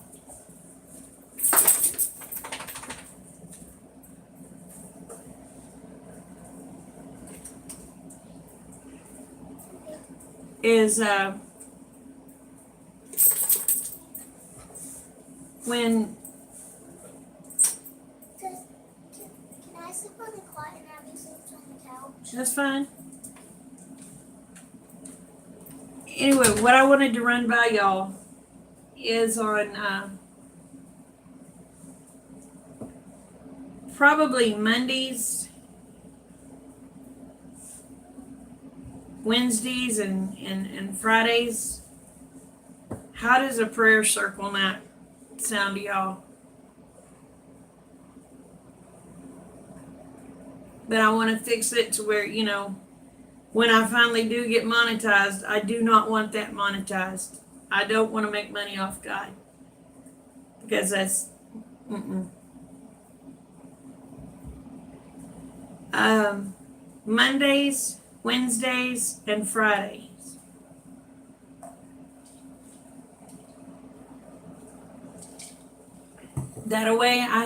Is when Can I sleep on the cot and Abby sleeps on the couch? that's fine. Anyway, what I wanted to run by y'all is on probably Mondays, Wednesdays, and Fridays. How does a prayer circle night sound to y'all? But I want to fix it to where, when I finally do get monetized, I do not want that monetized. I don't want to make money off God. Because that's, Mondays, Wednesdays, and Fridays. That way I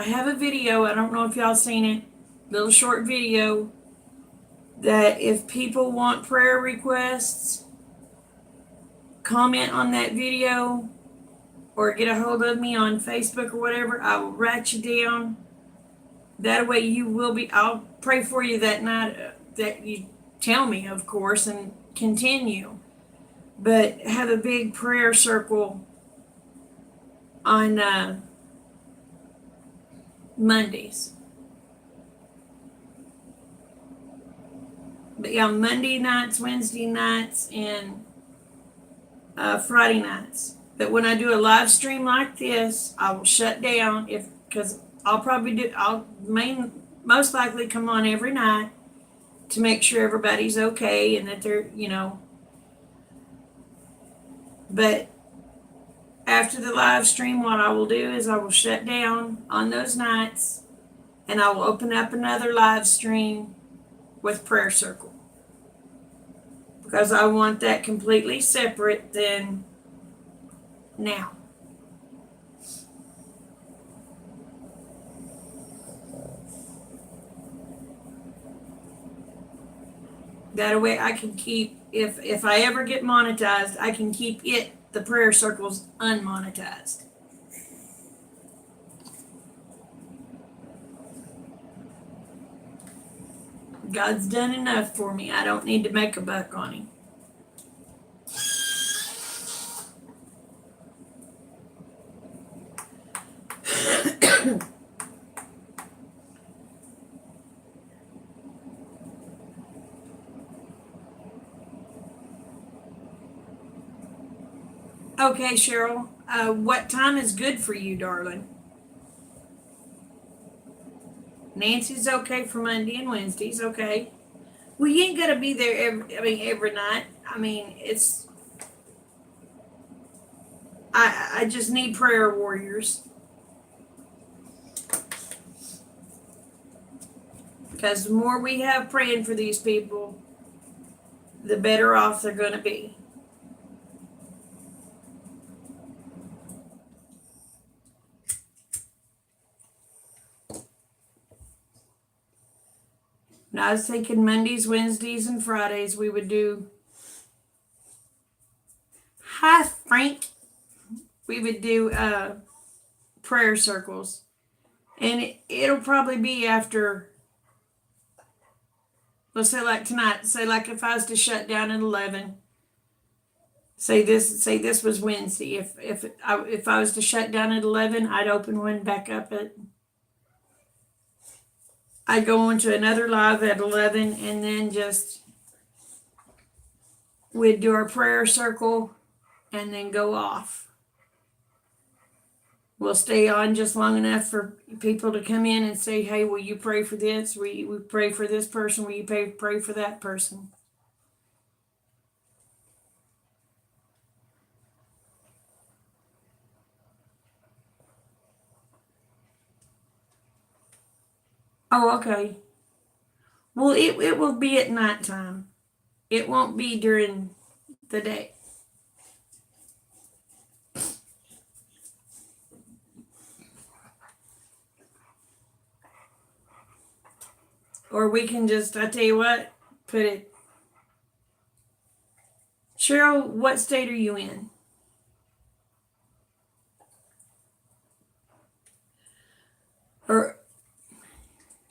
have a video, I don't know if y'all seen it, little short video, that if people want prayer requests, comment on that video or get a hold of me on Facebook or whatever, I will write you down. That way you will be, I'll pray for you that night, that you tell me, of course, and continue. But have a big prayer circle on Mondays. But yeah, Monday nights, Wednesday nights, and Friday nights. But when I do a live stream like this, I will shut down because I'll most likely come on every night to make sure everybody's okay and that they're, but after the live stream, what I will do is I will shut down on those nights and I will open up another live stream with prayer circle. Because I want that completely separate than now. That way I can keep, if I ever get monetized, I can keep the prayer circles unmonetized. God's done enough for me. I don't need to make a buck on him. Okay, Cheryl. What time is good for you, darling? Nancy's okay for Monday and Wednesdays, okay. Well, you ain't gotta be there every night. I just need prayer warriors. Because the more we have praying for these people, the better off they're gonna be. And I was thinking Mondays, Wednesdays, and Fridays we would do. Hi, Frank. We would do prayer circles. And it'll probably be after, let's say like tonight, say like if I was to shut down at 11, say this was Wednesday. If I was to shut down at 11, I'd open one back up I'd go on to another live at 11, and then just we'd do our prayer circle and then go off. We'll stay on just long enough for people to come in and say, hey, will you pray for this? Will you pray for this person? Will you pray for that person? Oh, okay. Well, it will be at nighttime. It won't be during the day. Or we can just, I tell you what, put it. Cheryl, what state are you in? Or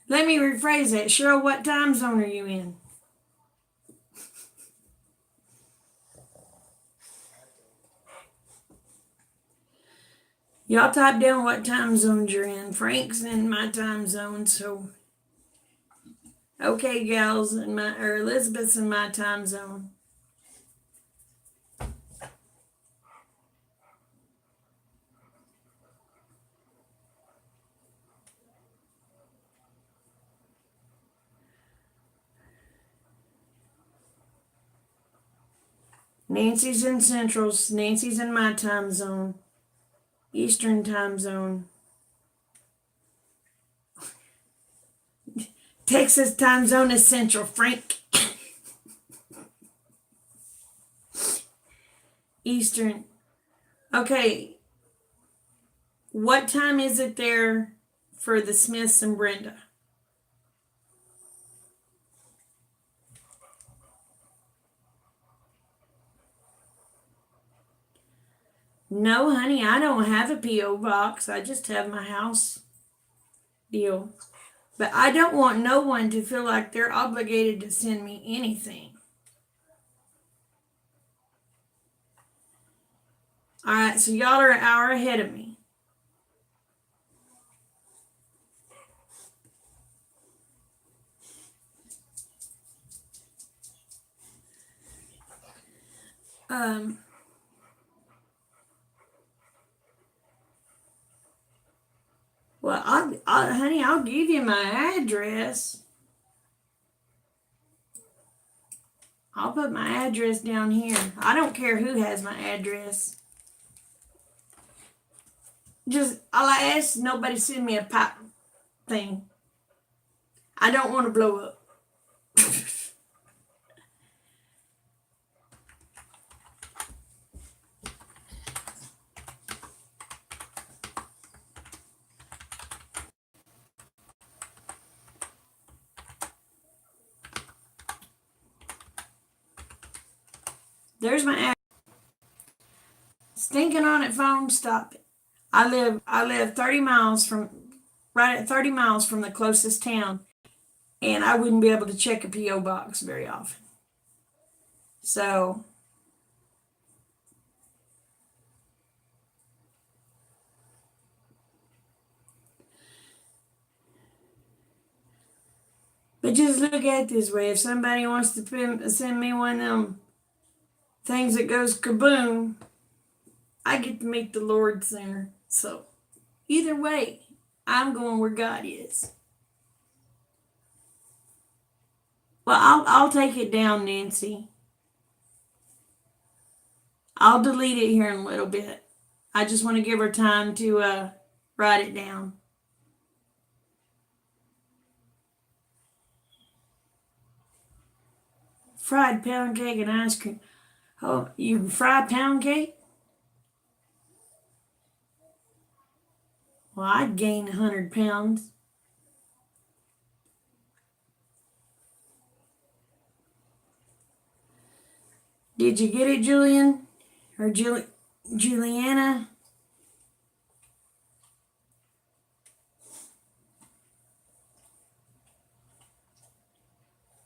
let me rephrase that. Cheryl, what time zone are you in? Y'all type down what time zones you're in. Frank's in my time zone, so okay, gals, or Elizabeth's in my time zone. Nancy's in Central's. Nancy's in my time zone. Eastern time zone. Texas time zone is Central, Frank. Eastern. Okay. What time is it there for the Smiths and Brenda? No, honey, I don't have a P.O. box. I just have my house deal. But I don't want no one to feel like they're obligated to send me anything. All right, so y'all are an hour ahead of me. Well, honey, I'll give you my address. I'll put my address down here. I don't care who has my address. Just all I ask is nobody send me a pipe thing. I don't want to blow up. There's my address. Stinking on it phone, stop it. I live 30 miles from right at 30 miles from the closest town, and I wouldn't be able to check a P.O. box very often. So but just look at it this way. If somebody wants to send me one of them things that goes kaboom, I get to meet the Lord sooner. So either way, I'm going where God is. Well, I'll take it down, Nancy. I'll delete it here in a little bit. I just want to give her time to write it down. Fried pound cake and ice cream. Oh, you fry pound cake? Well, I'd gain 100 pounds. Did you get it, Julian? Or Juliana?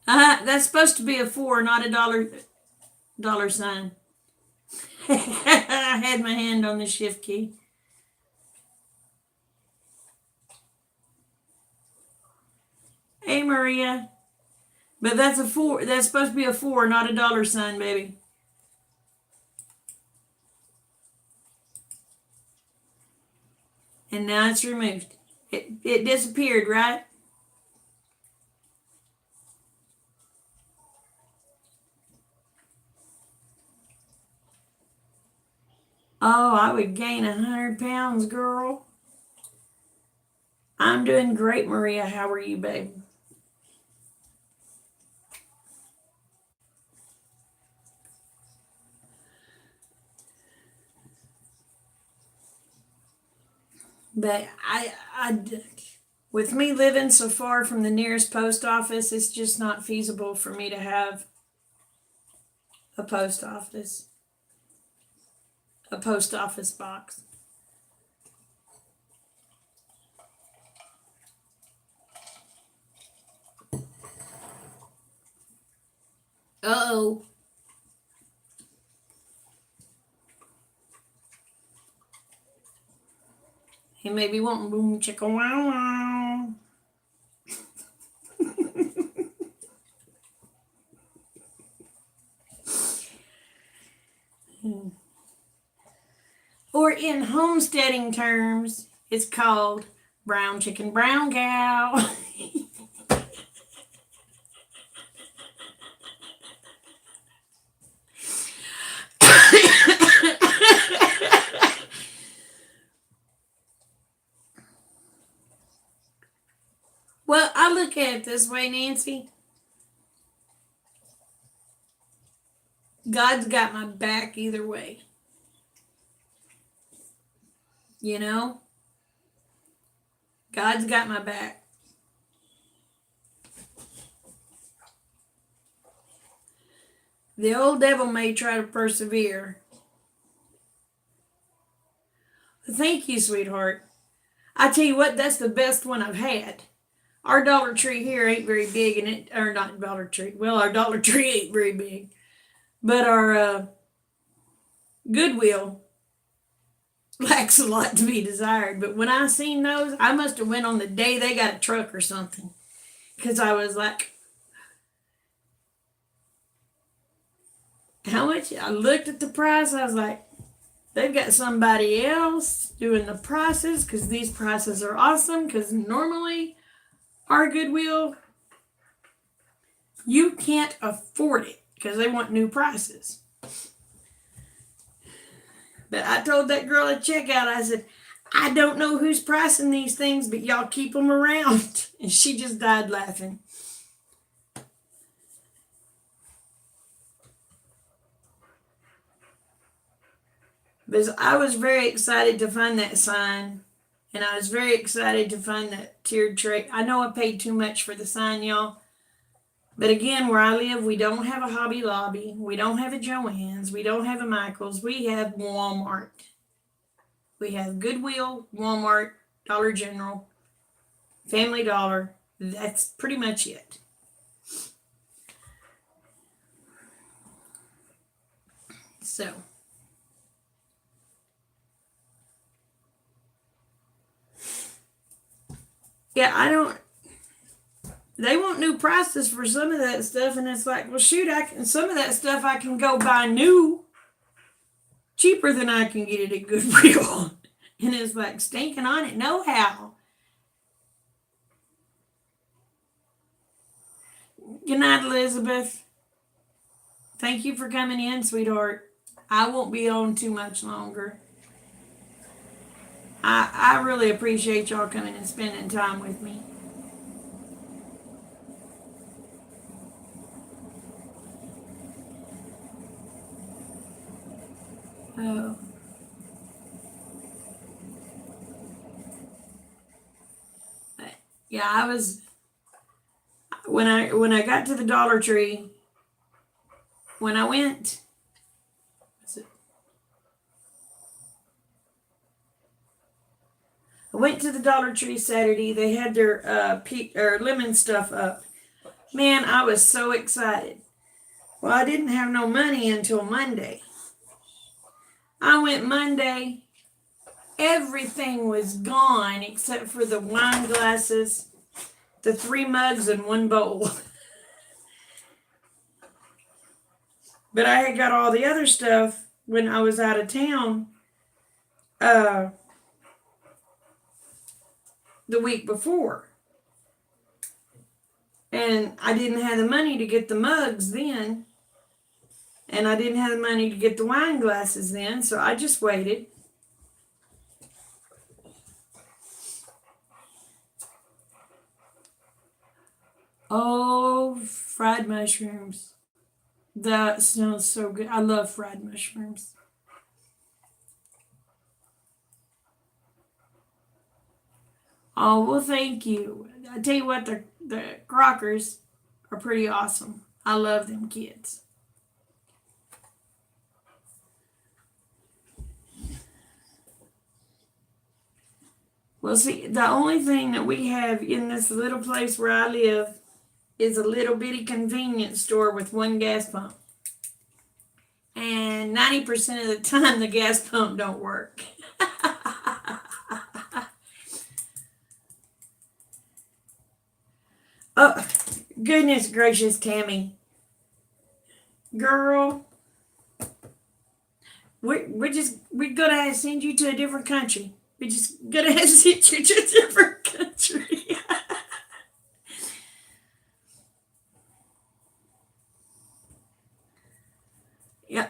That's supposed to be a 4, not a dollar sign. I had my hand on the shift key. Hey, Maria. But that's a 4. That's supposed to be a 4, not a dollar sign, baby. And now it's removed. It disappeared, right? Oh, I would gain 100 pounds, girl. I'm doing great, Maria. How are you, babe? But with me living so far from the nearest post office, it's just not feasible for me to have a post office box. Uh-oh. He may be wanting boom chicka wow wow. Or in homesteading terms, it's called brown chicken, brown cow. Well, I look at it this way, Nancy. God's got my back either way. You know? God's got my back. The old devil may try to persevere. Thank you, sweetheart. I tell you what, that's the best one I've had. Our Dollar Tree here ain't very big, or not Dollar Tree. Well, our Dollar Tree ain't very big, but our Goodwill lacks a lot to be desired. But when I seen those, I must have went on the day they got a truck or something, because I was like, how much? I looked at the price. I was like, they've got somebody else doing the prices, because these prices are awesome. Because normally our Goodwill, you can't afford it because they want new prices. But I told that girl at checkout, I said, I don't know who's pricing these things, but y'all keep them around. And she just died laughing. Because I was very excited to find that sign. And I was very excited to find that tiered tray. I know I paid too much for the sign, y'all. But again, where I live, we don't have a Hobby Lobby. We don't have a Joann's. We don't have a Michael's. We have Walmart. We have Goodwill, Walmart, Dollar General, Family Dollar. That's pretty much it. So. Yeah, they want new prices for some of that stuff, and it's like, well, shoot, some of that stuff I can go buy new cheaper than I can get it at Goodwill. And it's like, stinking on it, no how. Good night, Elizabeth. Thank you for coming in, sweetheart. I won't be on too much longer. I really appreciate y'all coming and spending time with me. Oh. Yeah, I was when I got to the Dollar Tree, when I went, I went to the Dollar Tree Saturday. They had their peach or lemon stuff up. Man, I was so excited. Well, I didn't have no money until Monday. I went Monday. Everything was gone except for the wine glasses, the 3 mugs, and 1 bowl. But I had got all the other stuff when I was out of town the week before. And I didn't have the money to get the mugs then. And I didn't have the money to get the wine glasses then, so I just waited. Oh, fried mushrooms. That smells so good. I love fried mushrooms. Oh, well, thank you. I tell you what, the Crockers are pretty awesome. I love them kids. Well, see, the only thing that we have in this little place where I live is a little bitty convenience store with 1 gas pump. And 90% of the time, the gas pump don't work. Oh, goodness gracious, Tammy. Girl, we're gonna have to send you to a different country. We're just gonna have to send you to a different country. Yeah,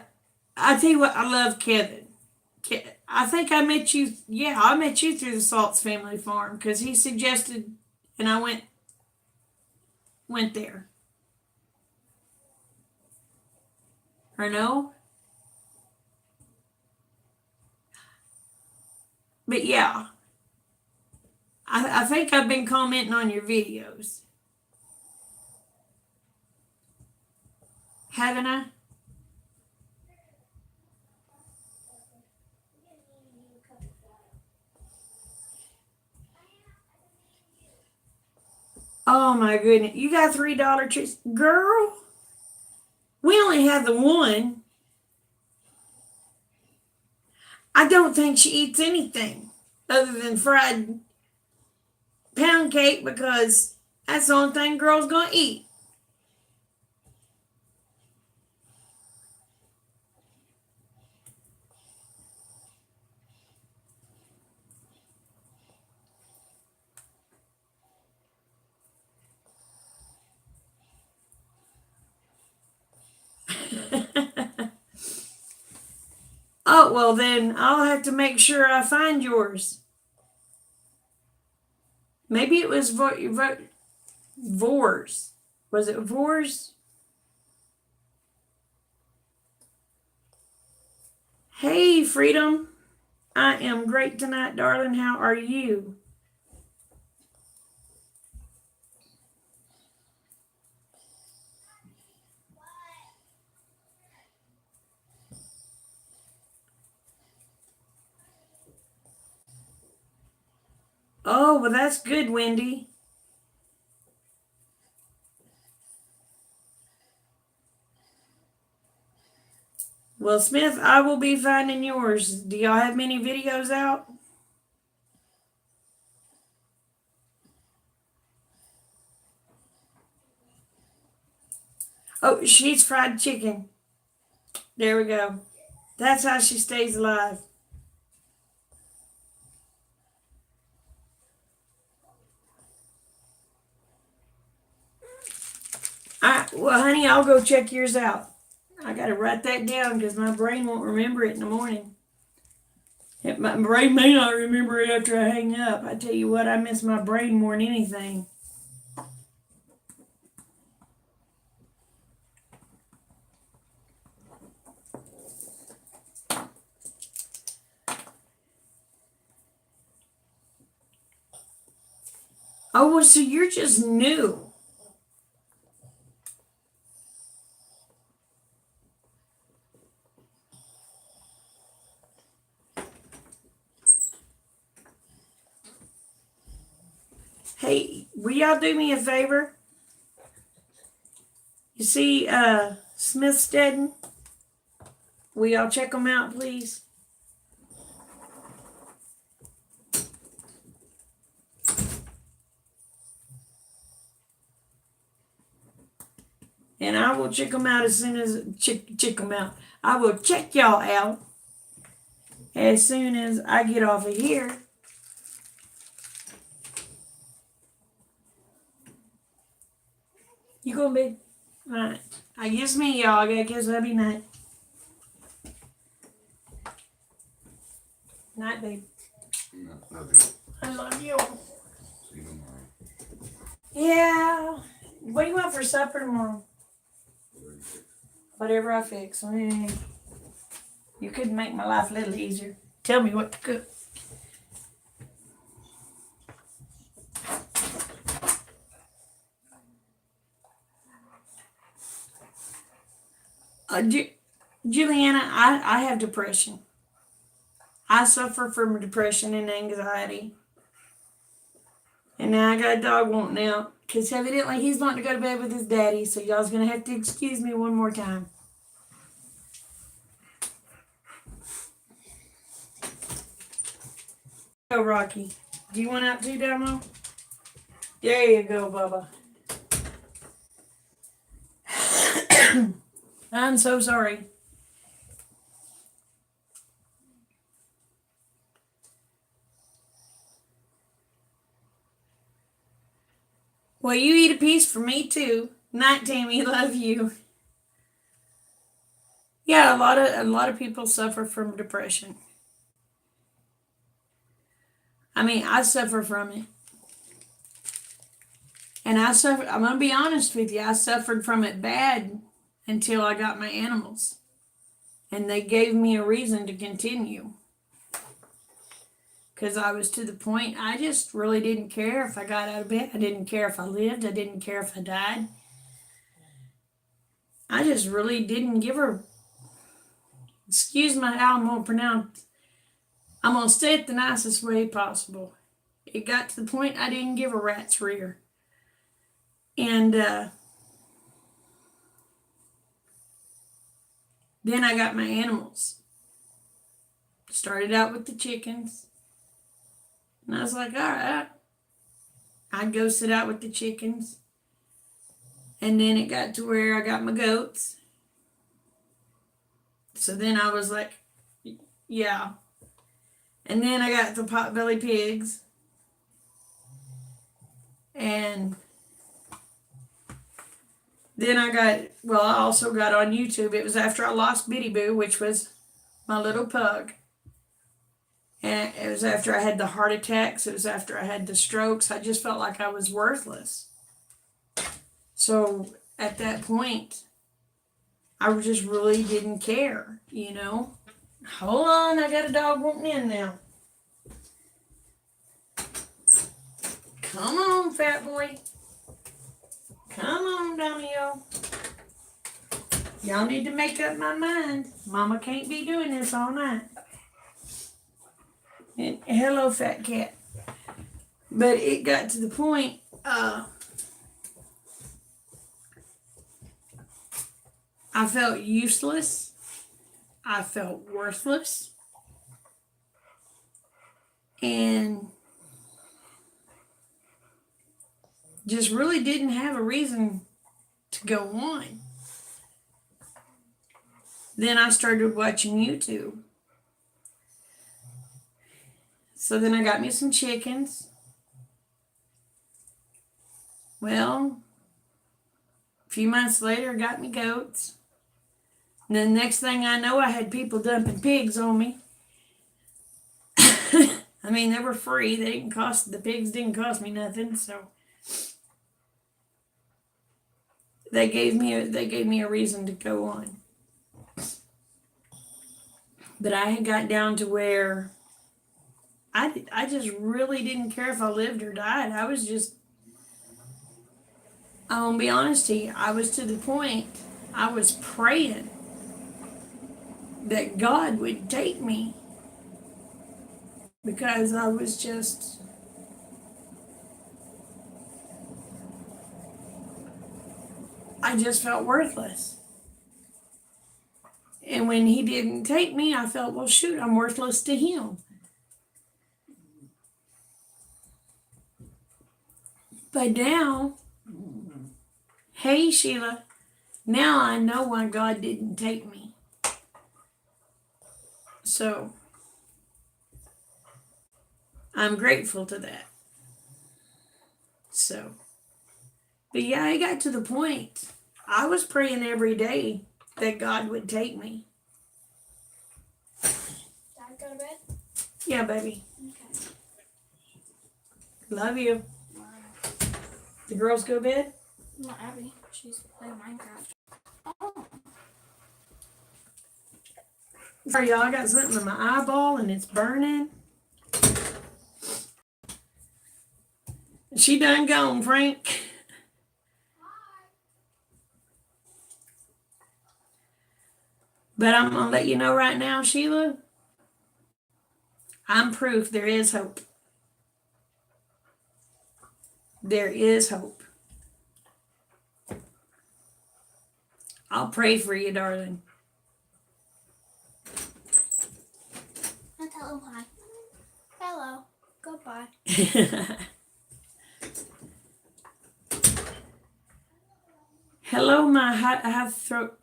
I tell you what, I love Kevin. I think I met you. Yeah, I met you through the Salts Family Farm because he suggested, and I went there. Or no? But yeah, I think I've been commenting on your videos. Haven't I? Oh my goodness. You got $3 treats. Girl, we only have the one. I don't think she eats anything other than fried pound cake because that's the only thing girls gonna eat. Oh, well, then I'll have to make sure I find yours. Maybe it was Vors. Was it Vors? Hey, Freedom. I am great tonight, darling. How are you? Oh, well, that's good, Wendy. Well, Smith, I will be finding yours. Do y'all have many videos out? Oh, she's fried chicken. There we go. That's how she stays alive. Well, honey, I'll go check yours out. I got to write that down because my brain won't remember it in the morning. My brain may not remember it after I hang up. I tell you what, I miss my brain more than anything. Oh, well, so you're just new. Hey, will y'all do me a favor? You see Smithstead? Will y'all check them out, please? And I will check them out as soon as check them out. I will check y'all out as soon as I get off of here. You gonna be alright? I guess me, y'all. I gotta kiss hubby night. Night, babe. No, love you. I love you. See you tomorrow. Yeah. What do you want for supper tomorrow? Whatever I fix. You could make my life a little easier. Tell me what to cook. Juliana, I have depression. I suffer from depression and anxiety. And now I got a dog wanting out. Because evidently he's wanting to go to bed with his daddy. So y'all's going to have to excuse me one more time. Go, Rocky. Do you want out too, Damo? There you go, Bubba. I'm so sorry. Well, you eat a piece for me too. Night, Tammy. Love you. Yeah, a lot of people suffer from depression. I mean, I suffer from it. And I'm going to be honest with you, I suffered from it bad until I got my animals. And they gave me a reason to continue. Because I was to the point, I just really didn't care if I got out of bed. I didn't care if I lived. I didn't care if I died. I just really didn't give her, excuse my how I'm going to pronounce, I'm going to say it the nicest way possible. It got to the point I didn't give a rat's rear. And then I got my animals. Started out with the chickens. And I was like, all right. I'd go sit out with the chickens. And then it got to where I got my goats. So then I was like, yeah. And then I got the potbelly pigs. And then I also got on YouTube. It was after I lost Bitty Boo, which was my little pug. And it was after I had the heart attacks. It was after I had the strokes. I just felt like I was worthless. So at that point, I just really didn't care, you know. Hold on, I got a dog wanting in now. Come on, fat boy. Come on, Domio. Y'all need to make up my mind. Mama can't be doing this all night. And hello, fat cat. But it got to the point, I felt useless. I felt worthless. And just really didn't have a reason to go on. Then I started watching YouTube. So then I got me some chickens. Well, a few months later, I got me goats. And then the next thing I know, I had people dumping pigs on me. I mean, they were free. The pigs didn't cost me nothing, so they gave me a reason to go on. But I had got down to where I just really didn't care if I lived or died. I'm gonna be honest to you, I was to the point, I was praying that God would take me, because I was just, I just felt worthless. And when he didn't take me, I felt, well, shoot, I'm worthless to him. But now, hey, Sheila, now I know why God didn't take me. So, I'm grateful to that. So, but yeah, I got to the point. I was praying every day that God would take me. Dad, go to bed? Yeah, baby. Okay. Love you. The girls go to bed? Not Abby. She's playing Minecraft. Oh. Sorry, y'all. I got something in my eyeball and it's burning. She done gone, Frank. But I'm going to let you know right now, Sheila, I'm proof there is hope. There is hope. I'll pray for you, darling. I'll tell him hi. Hello. Goodbye. Hello, my I have throat.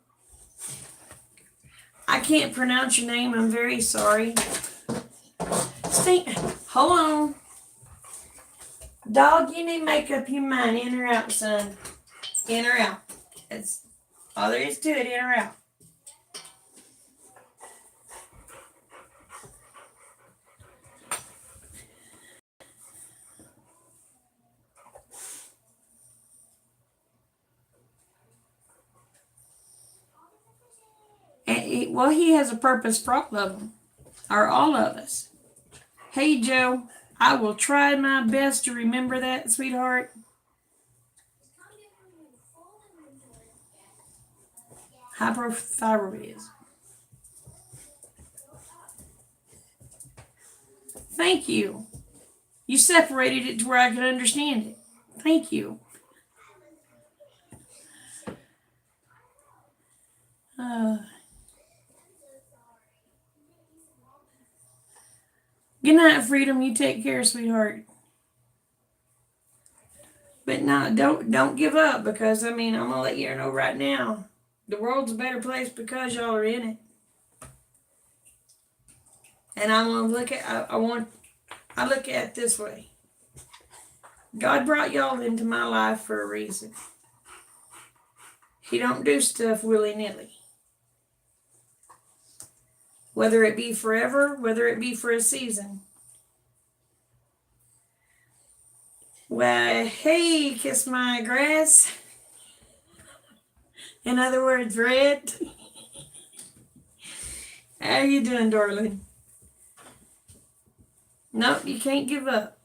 I can't pronounce your name. I'm very sorry. Stink. Hold on. Dog, you need to make up your mind. In or out, son. In or out. That's all there is to it. In or out. Well, he has a purpose for all of them, or all of us. Hey, Joe, I will try my best to remember that, sweetheart. Hypothyroidism. Thank you. You separated it to where I could understand it. Thank you. Good night, Freedom. You take care, sweetheart. But no, don't give up, because I'm gonna let you know right now, the world's a better place because y'all are in it. And I'm gonna look at I look at it this way. God brought y'all into my life for a reason. He don't do stuff willy-nilly. Whether it be forever, whether it be for a season. Well, hey, kiss my grass. In other words, Red. How you doing, darling? Nope, you can't give up.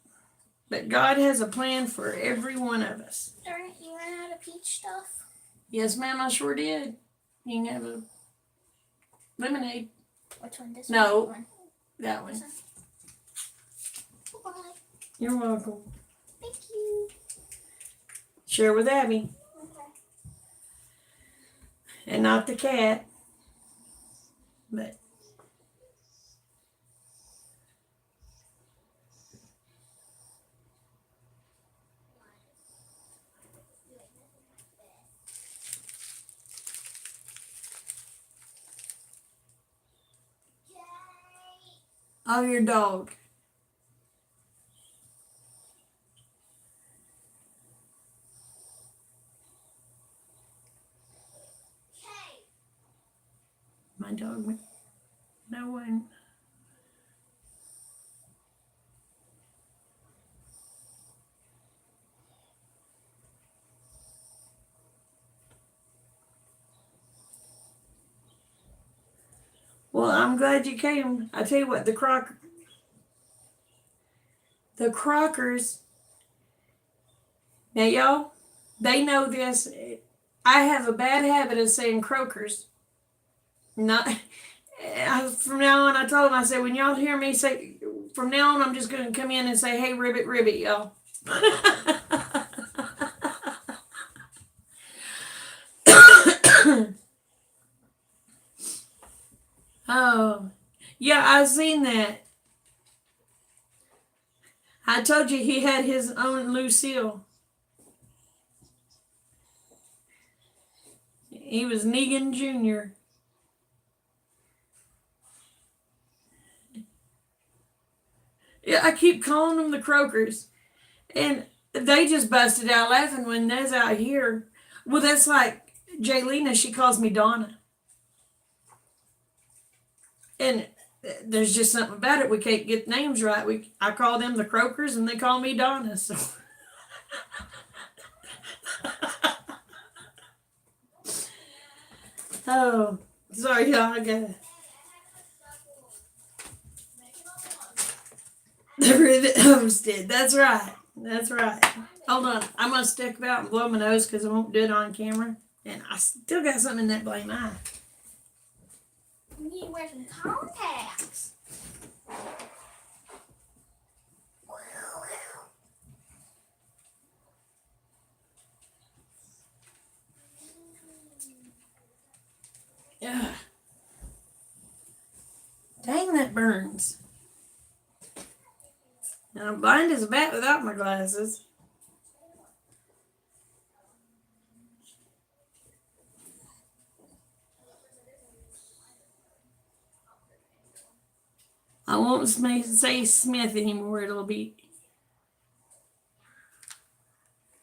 But God has a plan for every one of us. Darn it, you ran out of peach stuff? Yes, ma'am, I sure did. You can have a lemonade. Which one? This No. one? That one. This one? Bye. You're welcome. Thank you. Share with Abby. Okay. And not the cat. But oh, your dog. My dog. No one. Well, I'm glad you came. I tell you what, the Crockers. Now, y'all, they know this. I have a bad habit of saying croakers. Not from now on. I told them. I said, when y'all hear me say, from now on, I'm just going to come in and say, "Hey, ribbit, ribbit, y'all." I seen that. I told you he had his own Lucille. He was Negan Jr. Yeah, I keep calling them the Croakers. And they just busted out laughing when Ned's out here. Well, that's like Jaylena, she calls me Donna. And there's just something about it. We can't get names right. I call them the Croakers and they call me Donna. So oh, sorry, y'all. I got the Rivet Homestead. That's right. That's right. Hold on. I'm going to stick out and blow my nose because I won't do it on camera. And I still got something in that blame eye. You need to wear some contacts. Ugh. Dang, that burns. And I'm blind as a bat without my glasses. I won't say Smith anymore. It'll be.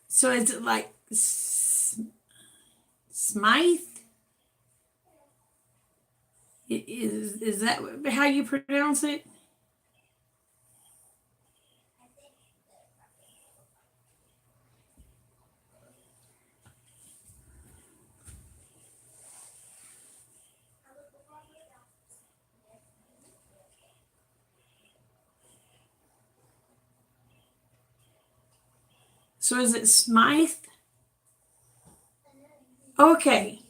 So is it like Smythe? Is that how you pronounce it? So is it Smythe? Okay.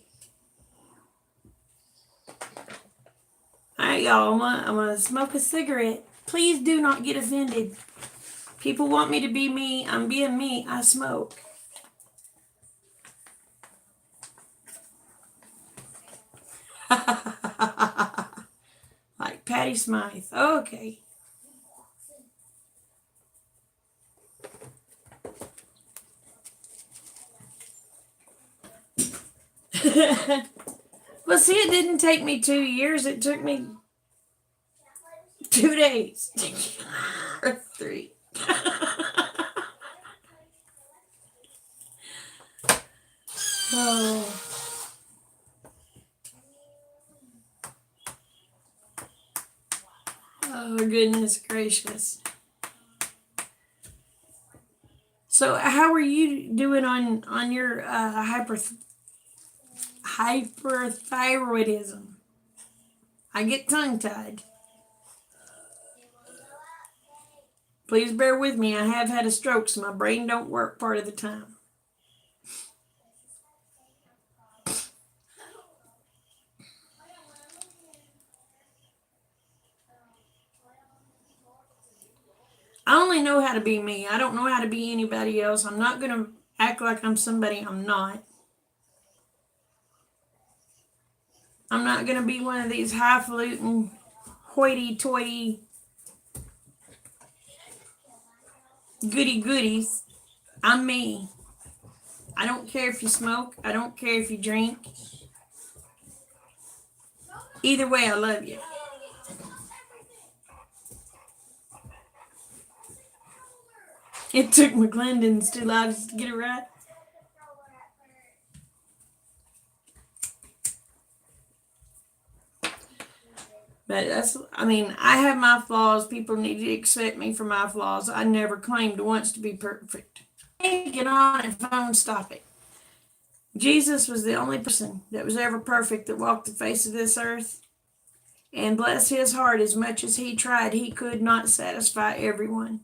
All right, y'all. I'm gonna smoke a cigarette. Please do not get offended. People want me to be me. I'm being me. I smoke. Like Patty Smythe. Okay. Well, see, it didn't take me 2 years. It took me 2 days. Or 3. Oh. Oh, goodness gracious. So, how are you doing on your hyperthyroidism? I get tongue-tied. Please bear with me. I have had a stroke, so my brain don't work part of the time. I only know how to be me. I don't know how to be anybody else. I'm not going to act like I'm somebody I'm not. I'm not going to be one of these highfalutin, hoity-toity, goody-goodies. I'm me. I don't care if you smoke. I don't care if you drink. Either way, I love you. It took McClendon's 2 lives to get it right. But I have my flaws. People need to accept me for my flaws. I never claimed once to be perfect. Get on and phone, stop it. Jesus was the only person that was ever perfect that walked the face of this earth. And bless his heart, as much as he tried, he could not satisfy everyone.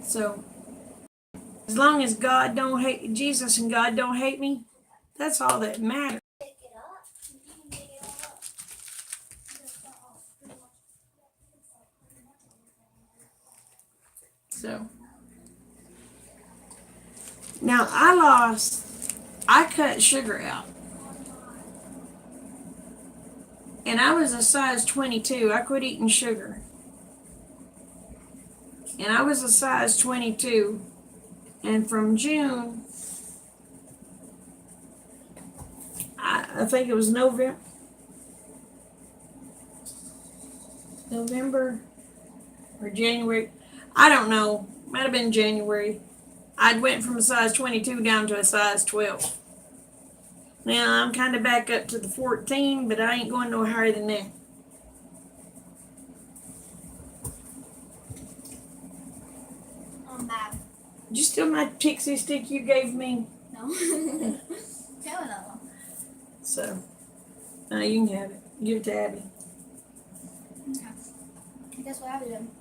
So, as long as God don't hate Jesus and God don't hate me, that's all that matters. Pick it up. You can pick it all up. So, Now I cut sugar out. And I was a size 22. I quit eating sugar. And I was a size 22. And from June, I think it was November or January. I don't know. Might have been January. I'd went from a size 22 down to a size 12. Now I'm kind of back up to the 14, but I ain't going no higher than that. I'm mad. Did you steal my pixie stick you gave me? No. Tell another one. So, you can have it. Give it to Abby. Okay. Guess what I've been doing?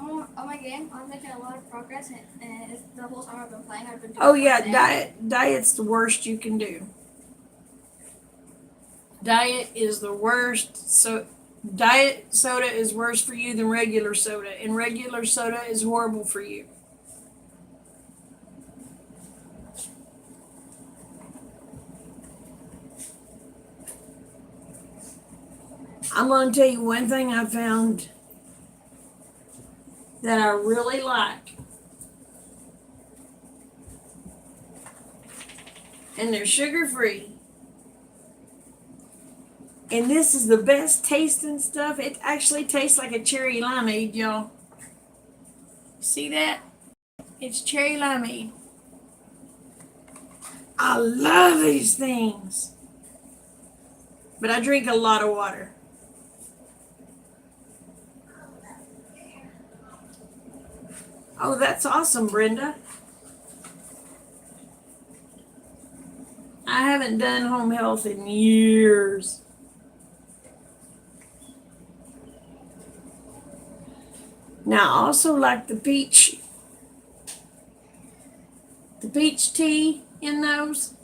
On my game, I'm making a lot of progress, and it's the whole time I've been playing, I've been doing Oh yeah, one thing. diet's the worst you can do. Diet is the worst. So diet soda is worse for you than regular soda, and regular soda is horrible for you. I'm going to tell you one thing I found that I really like. And they're sugar free. And this is the best tasting stuff. It actually tastes like a cherry limeade, y'all. See that? It's cherry limeade. I love these things. But I drink a lot of water. Oh, that's awesome, Brenda. I haven't done home health in years. Now, I also like the peach tea in those,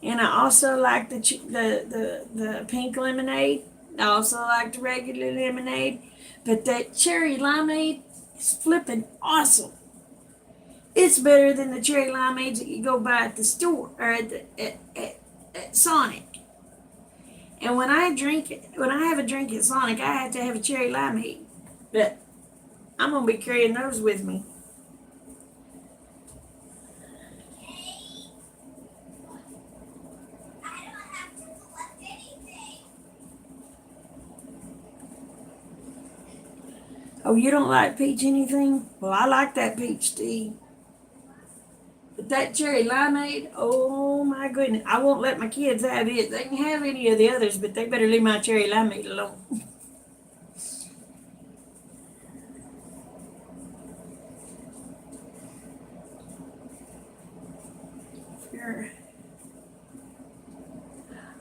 and I also like the pink lemonade. I also like the regular lemonade, but that cherry limeade is flipping awesome. It's better than the cherry limeades that you go buy at the store or at Sonic. And when I have a drink at Sonic, I have to have a cherry limeade. But I'm gonna be carrying those with me. Oh, you don't like peach anything? Well, I like that peach tea. But that cherry limeade, oh my goodness. I won't let my kids have it. They can have any of the others, but they better leave my cherry limeade alone. Sure.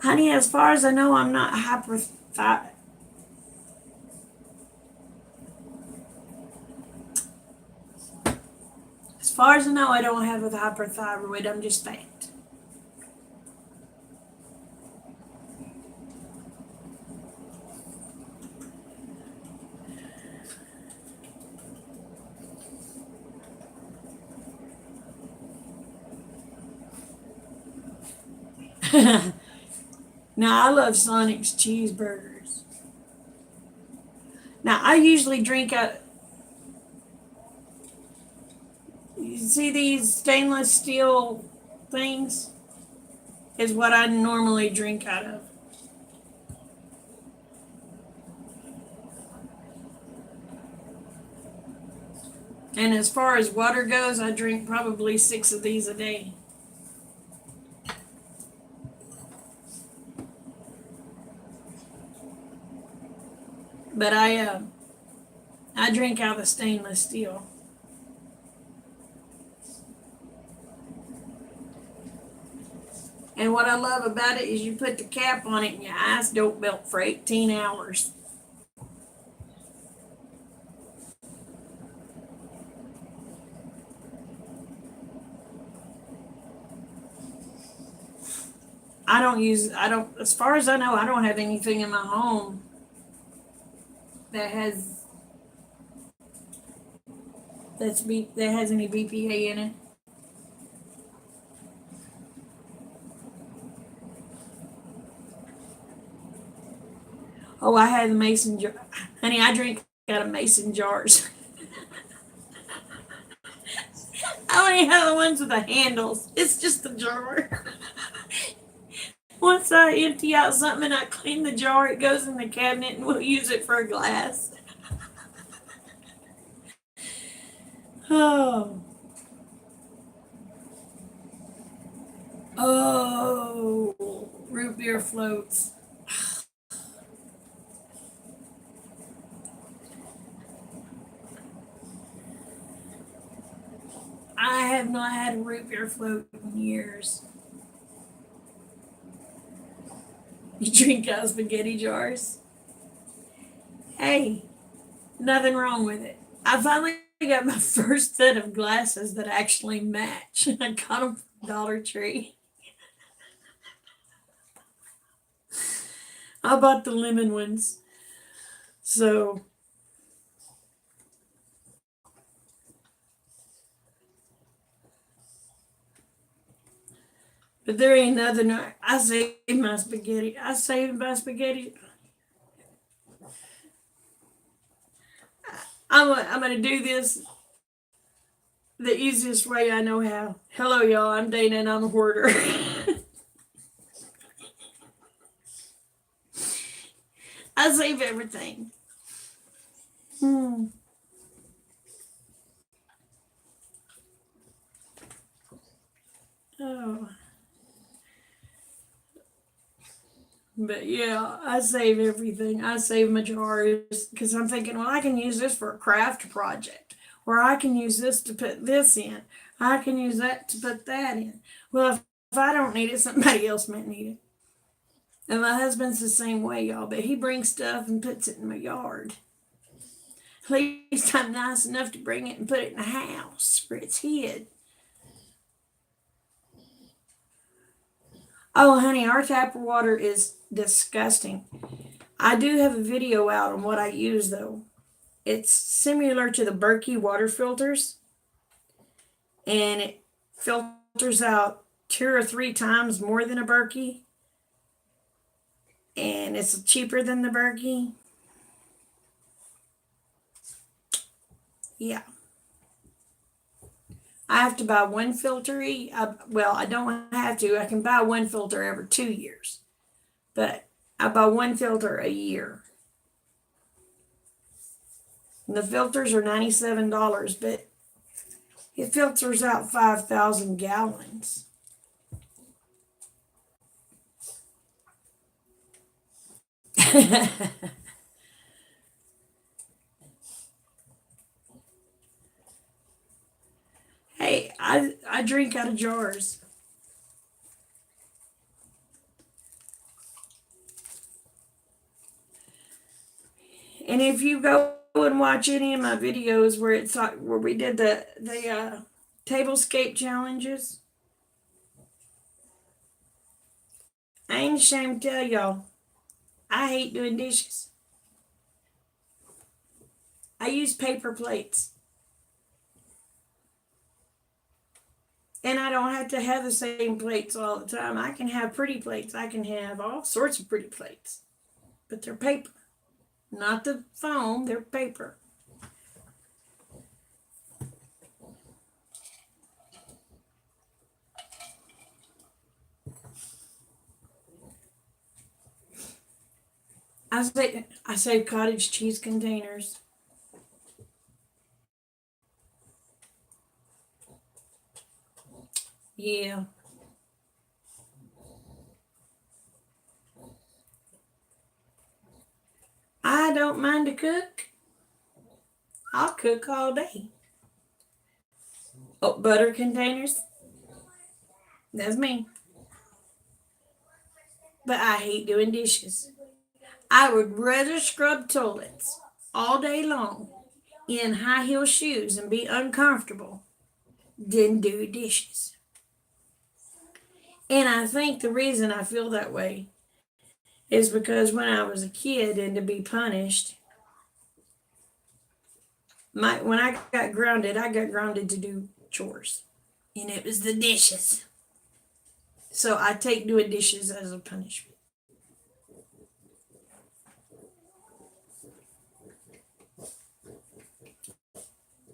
Honey, as far as I know, I'm not hyperthyroid. As far as I know, I don't have a hyperthyroid. I'm just fat. Now, I love Sonic's cheeseburgers. Now, I usually drink you see these stainless steel things? Is what I normally drink out of. And as far as water goes, I drink probably 6 of these a day. But I drink out of stainless steel. And what I love about it is you put the cap on it and your ice don't melt for 18 hours. As far as I know, I don't have anything in my home that has any BPA in it. Oh, I had the mason jar. Honey, I drink out of mason jars. I only have the ones with the handles. It's just a jar. Once I empty out something and I clean the jar, it goes in the cabinet and we'll use it for a glass. Oh. Oh. Root beer floats. I have not had a root beer float in years. You drink out of spaghetti jars? Hey, nothing wrong with it. I finally got my first set of glasses that actually match. I got them from Dollar Tree. I bought the lemon ones. So, but there ain't nothing. I saved my spaghetti. I saved my spaghetti. I'm going to do this the easiest way I know how. Hello, y'all. I'm Dana and I'm a hoarder. I save everything. Oh. But yeah, I save everything. I save my jars because I'm thinking, well, I can use this for a craft project, or I can use this to put this in. I can use that to put that in. Well, if I don't need it, somebody else might need it. And my husband's the same way, y'all, but he brings stuff and puts it in my yard. At least I'm nice enough to bring it and put it in the house where it's hid. Oh, honey, our tap water is disgusting. I do have a video out on what I use, though. It's similar to the Berkey water filters, and it filters out 2 or 3 times more than a Berkey, and it's cheaper than the Berkey. Yeah. I have to buy one filter. Well, I don't have to. I can buy one filter every 2 years, but I buy one filter a year. And the filters are $97, but it filters out 5,000 gallons. Hey, I drink out of jars. And if you go and watch any of my videos where we did the tablescape challenges, I ain't ashamed to tell y'all, I hate doing dishes. I use paper plates. And I don't have to have the same plates all the time. I can have pretty plates. I can have all sorts of pretty plates. But they're paper. Not the foam, they're paper. I save cottage cheese containers. Yeah. I don't mind to cook. I'll cook all day. Oh, butter containers. That's me. But I hate doing dishes. I would rather scrub toilets all day long in high heel shoes and be uncomfortable than do dishes. And I think the reason I feel that way is because when I was a kid and to be punished, when I got grounded to do chores, and it was the dishes. So I take doing dishes as a punishment.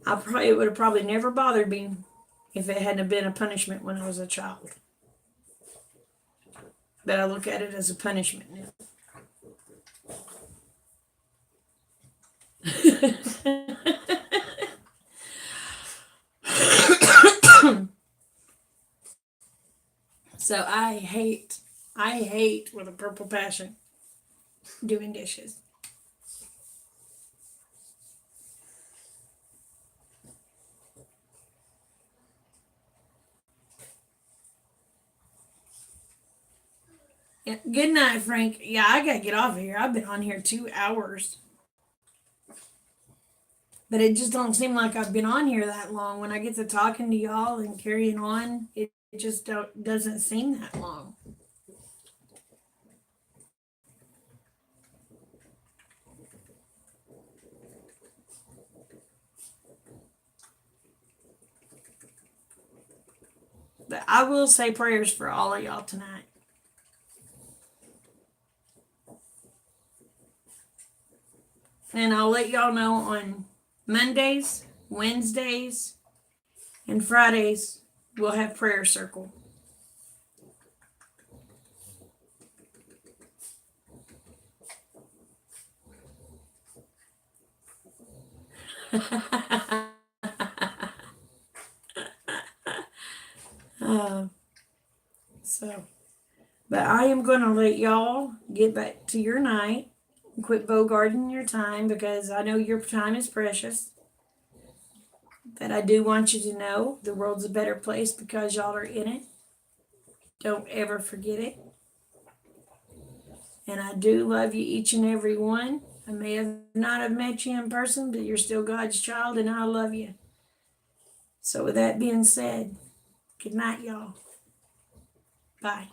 It would have probably never bothered me if it hadn't been a punishment when I was a child. But I look at it as a punishment now. So I hate with a purple passion doing dishes. Yeah, good night, Frank. Yeah, I gotta get off of here. I've been on here 2 hours. But it just don't seem like I've been on here that long. When I get to talking to y'all and carrying on, it just doesn't seem that long. But I will say prayers for all of y'all tonight. And I'll let y'all know on Mondays, Wednesdays, and Fridays, we'll have prayer circle. But I am going to let y'all get back to your night and quit bogarting your time because I know your time is precious. But I do want you to know the world's a better place because y'all are in it. Don't ever forget it. And I do love you, each and every one. I may not have met you in person, but you're still God's child, and I love you. So with that being said, good night, y'all. Bye.